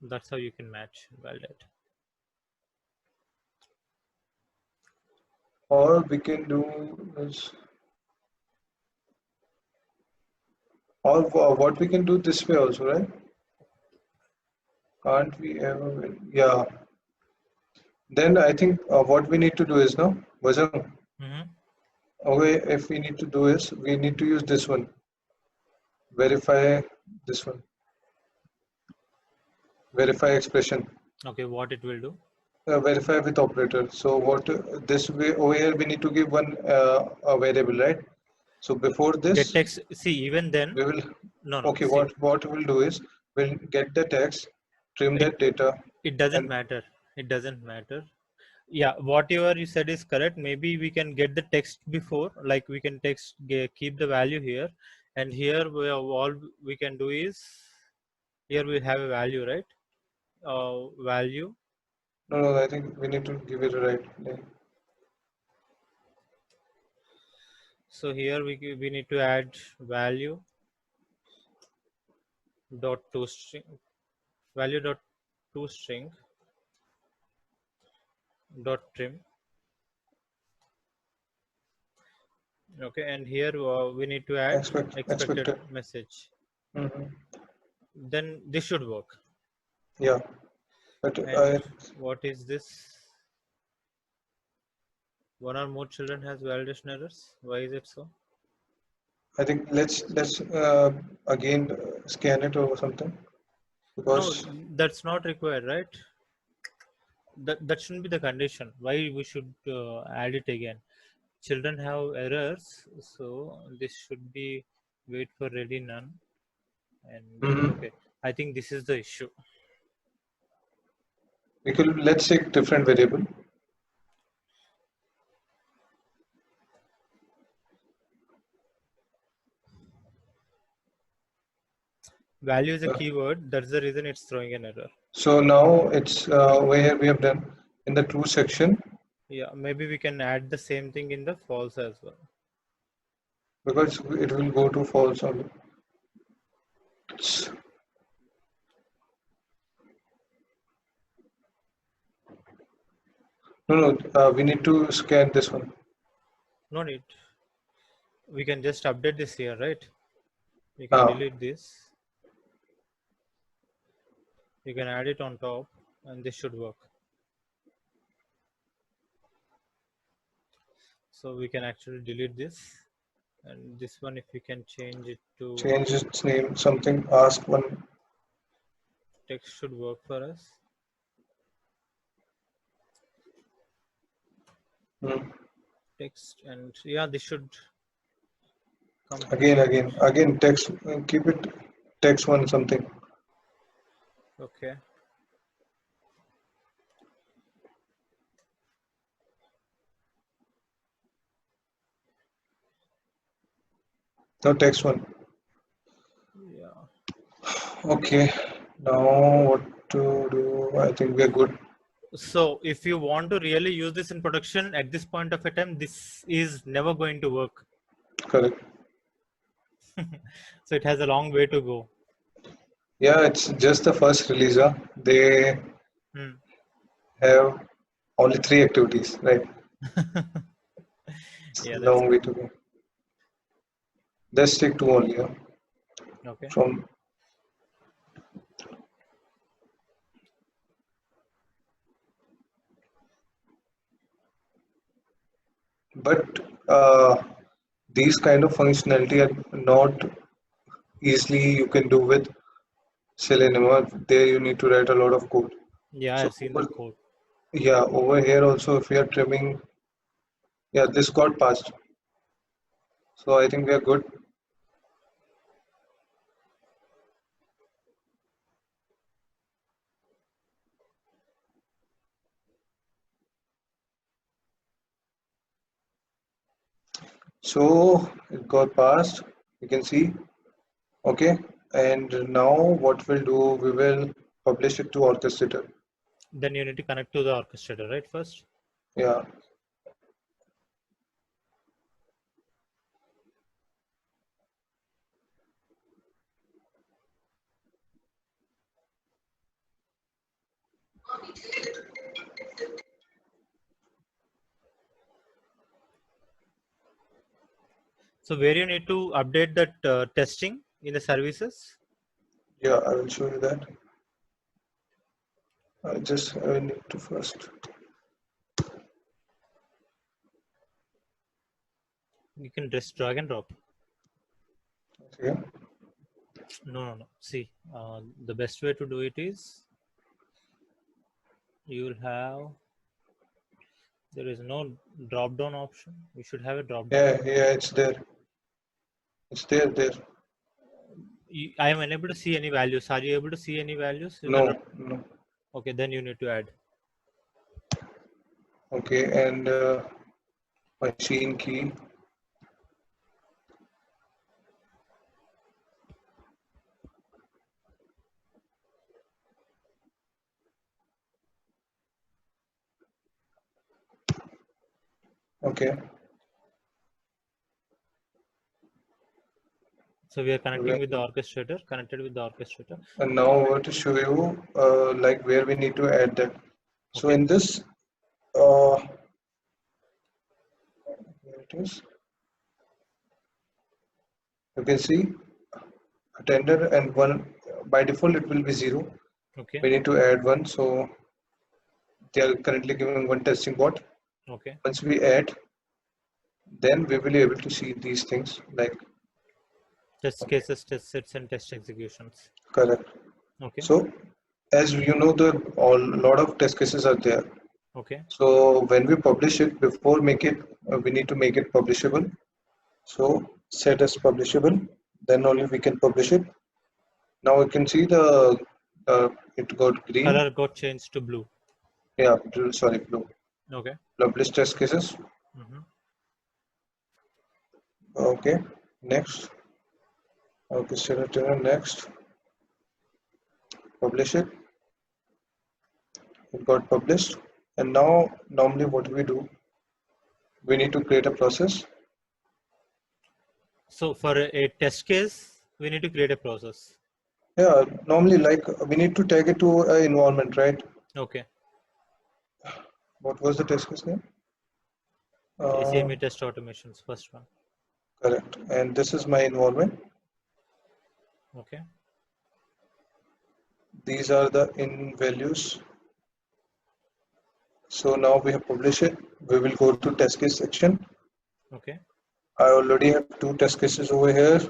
That's how you can match validate. Or we can do is, or what we can do this way also, right? Can't we ever win? Yeah. Then I think what we need to do is no, Bajrang. Mm-hmm. Okay, if we need to do is we need to use this one. Verify this one. Verify expression. Okay, what it will do? Verify with operator. So what this way over here we need to give one a variable, right? So before Get this text. See, even then, we will. no. Okay, See, what we'll do is we'll get the text, trim it that data, it doesn't and matter. It doesn't matter. Yeah, whatever you said is correct. Maybe we can get the text before, like we can keep the value here, and here all we can do is here we have a value, right? Value. no, I think we need to give it a right name. So here we need to add value dot to string value dot to string dot trim. Okay, and here we need to add expected Expected. message. Hmm. Then this should work. Yeah, but And what is this? One or more children has validation errors. Why is it so? I think let's again scan it or something No, because that's not required, right? That shouldn't be the condition. Why we should add it again? Children have errors, so this should be wait for ready none. And mhm, okay, I think this is the issue. we could let's take different variable. Value is a Uh, keyword. That's the reason it's throwing an error. so now it's over here we have done in the true section Yeah, maybe we can add the same thing in the false as well. because it will go to false only. It's- no, we need to scan this one. No need. We can just update this here, right? You can Ah, delete this. You can add it on top, and this should work. So we can actually delete this, and this one, if we can change it to change its name something. Ask one. text, should work for us. Hmm. Text, and yeah, this should come. Again. Text. Keep it text one something. Okay. No text one. Yeah. Okay. Now what to do? I think we are good. So if you want to really use this in production at this point of a time, this is never going to work. Correct. So it has a long way to go. Yeah, it's just the first release. Huh? They Hmm. have only three activities, right? It's a Yeah, that's long way true. to go. Let's take two only. Huh? Okay. From but these kind of functionality are not easily you can do with Selenium. Huh? There you need to write a lot of code. Yeah, So I've seen the code. yeah, over here also if we are trimming, yeah, this got passed. So I think we are good. So it got passed. You can see, okay. And now what we'll do, we will publish it to orchestrator. Then you need to connect to the orchestrator, right? First. Yeah. So where you need to update that testing in the services. Yeah, I will show you that. I need to first. You can just drag and drop. Okay. No. See, the best way to do it is you will have, there is no drop down option. You should have a drop down. Yeah, it's there. It's there. I am unable to see any values. Are you able to see any values in the No, no. Okay, then you need to add. Okay, and machine key. Okay. So we are connecting with the Well, orchestrator, connected with the orchestrator. and now I want to show you like where we need to add that. So Okay. in this, here it is. You can see a tender and one. By default, it will be 0. Okay. We need to add one. So they are currently giving one testing bot. Okay. Once we add, then we will be able to see these things like Test cases, test sets, and test executions. correct. Okay. So as you know, the a lot of test cases are there. Okay. So when we publish it, before make it, we need to make it publishable. So set as publishable, then only we can publish it. Now you can see the it got green. Color got changed to blue. Yeah, blue, sorry, blue. Okay. Publish test cases. Mm-hmm. Okay, next. Okay, select next. Publish it. It got published. And now normally what we do, we need to create a process. So for a test case, we need to create a process. Yeah, normally like we need to tag it to an environment, right? Okay. What was the test case name? ACME test automations, first one. Correct. And this is my environment. Okay. These are the in values. So now we have published it. We will go to test case section. Okay. I already have 2 test cases over here.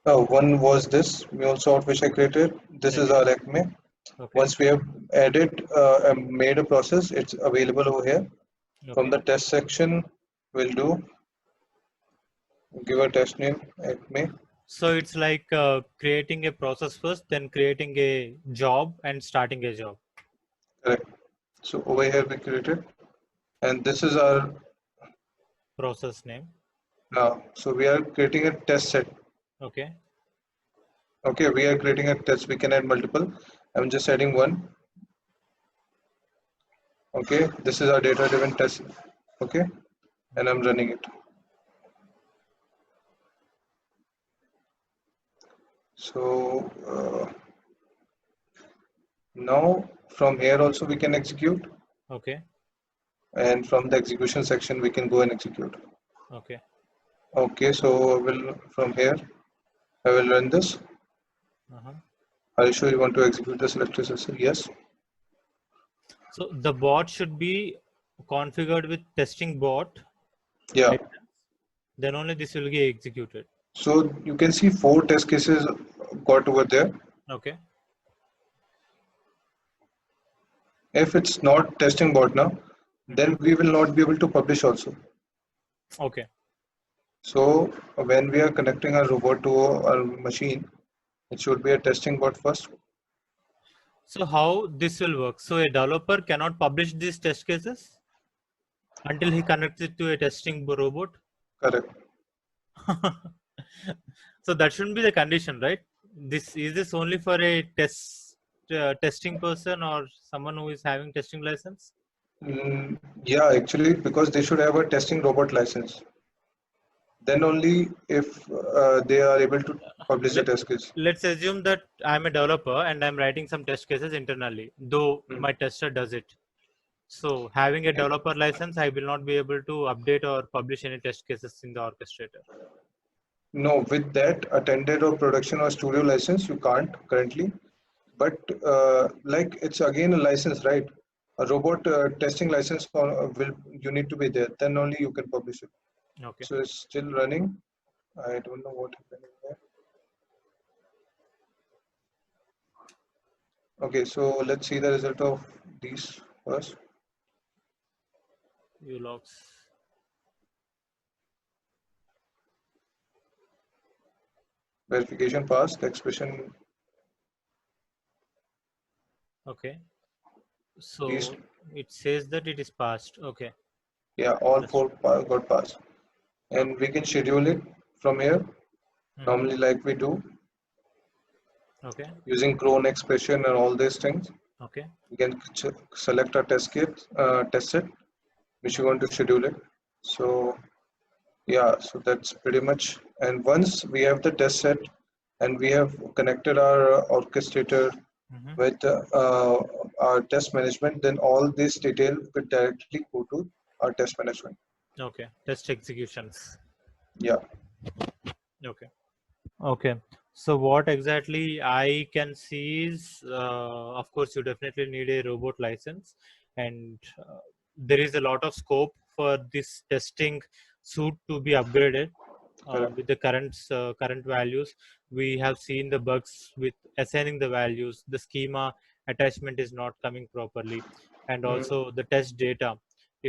One was this MuleSoft which I created. This is our Acme. Okay. Once we have added and made a process, it's available over here. Okay. From the test section, we'll give a test name Acme. So it's like creating a process first, then creating a job and starting a job. Correct. So over here we created, and this is our Process name. so we are creating a test set. Okay. Okay, we are creating a test. We can add multiple. I'm just adding one. Okay, this is our data-driven test. Okay, and I'm running it. So now from here also we can execute. Okay. And from the execution section we can go and execute. Okay. Okay, so I will from here I will run this. Are you sure you want to execute the selector sensor? Yes. So the bot should be configured with testing bot. Yeah. Right? Then only this will get executed. So you can see 4 test cases got over there. Okay. If it's not testing bot now, then we will not be able to publish also. Okay. So when we are connecting our robot to our machine, it should be a testing bot first. So how this will work? So a developer cannot publish these test cases until he connects it to a testing robot? Correct. So that shouldn't be the condition, right? This only for a testing person or someone who is having testing license? Yeah, actually, because they should have a testing robot license. Then only if they are able to publish the Let, test case. let's assume that I'm a developer and I'm writing some test cases internally, though Hmm. my tester does it. So having a developer license, I will not be able to update or publish any test cases in the orchestrator. No, with that attended or production or studio license, you can't currently. But like it's again a license, right? A robot testing license will you need to be there. Then only you can publish it. Okay. So it's still running. I don't know what happened there. Okay, so let's see the result of these first. Ulogs. Verification passed. The expression Okay. these So it says that it is passed. Okay. yeah all Understood. four got passed, and Okay. we can schedule it from here Mm-hmm. normally like we do Okay. using cron expression and all these things. Okay. We can select a test kit, test set, which you want to schedule it. So yeah, so that's pretty much. And once we have the test set and we have connected our orchestrator Mm-hmm. with our test management, then all this detail will directly go to our test management. Okay. Test executions. Yeah, Okay. Okay. So what exactly I can see is, of course, you definitely need a robot license, and there is a lot of scope for this testing suite to be upgraded correct. with the current values. We have seen the bugs with assigning the values. The schema attachment is not coming properly, and Mm, also the test data.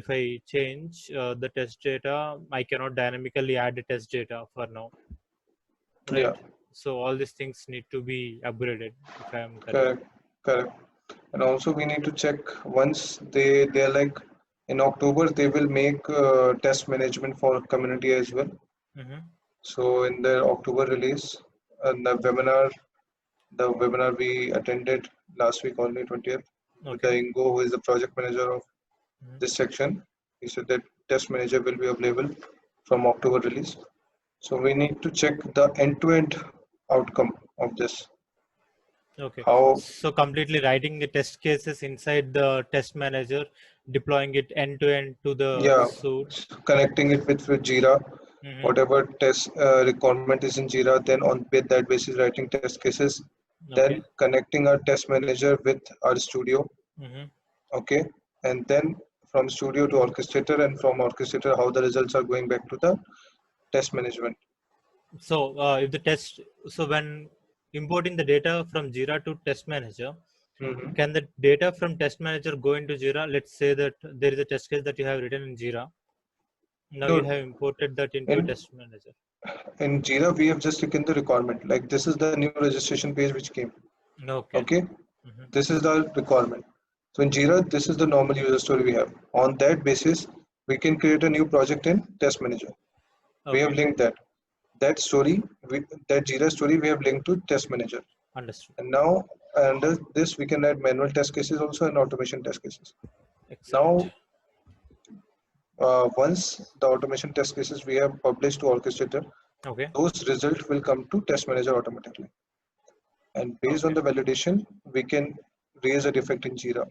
If I change the test data, I cannot dynamically add the test data for now, right? yeah, So all these things need to be upgraded, if I am correct. correct, correct. And also we need to check once they're like in October they will make test management for community as well. Mm-hmm. So in the October release, the webinar we attended last week only 20th with the Okay. Ingo, who is the project manager of Mm-hmm. this section. He said that test manager will be available from October release. So we need to check the end-to-end outcome of this. Okay. How, So completely writing the test cases inside the test manager, deploying it end to end to the yeah, suite. connecting it with Jira, Mm-hmm. whatever test requirement is in Jira, then on with that basis writing test cases, then Okay. connecting our test manager with our studio, Mm-hmm. okay, and then from studio to orchestrator, and from orchestrator how the results are going back to the test management. So if the test, so when importing the data from Jira to test manager, Hmm. can the data from test manager go into Jira? Let's say that there is a test case that you have written in Jira. Now you No, have imported that into a in test manager. in Jira we have just taken the requirement. Like this is the new registration page which came. Okay. Okay, Mm-hmm. this is the requirement. So in Jira, this is the normal user story we have. On that basis, we can create a new project in Test Manager. We have Okay. linked that. That story, that Jira story, we have linked to Test Manager. Understood. And now under this, we can add manual test cases also and automation test cases. Excellent. Now, once the automation test cases we have published to Orchestrator, Okay. those results will come to Test Manager automatically. And based on Okay. the validation, we can raise a defect in Jira.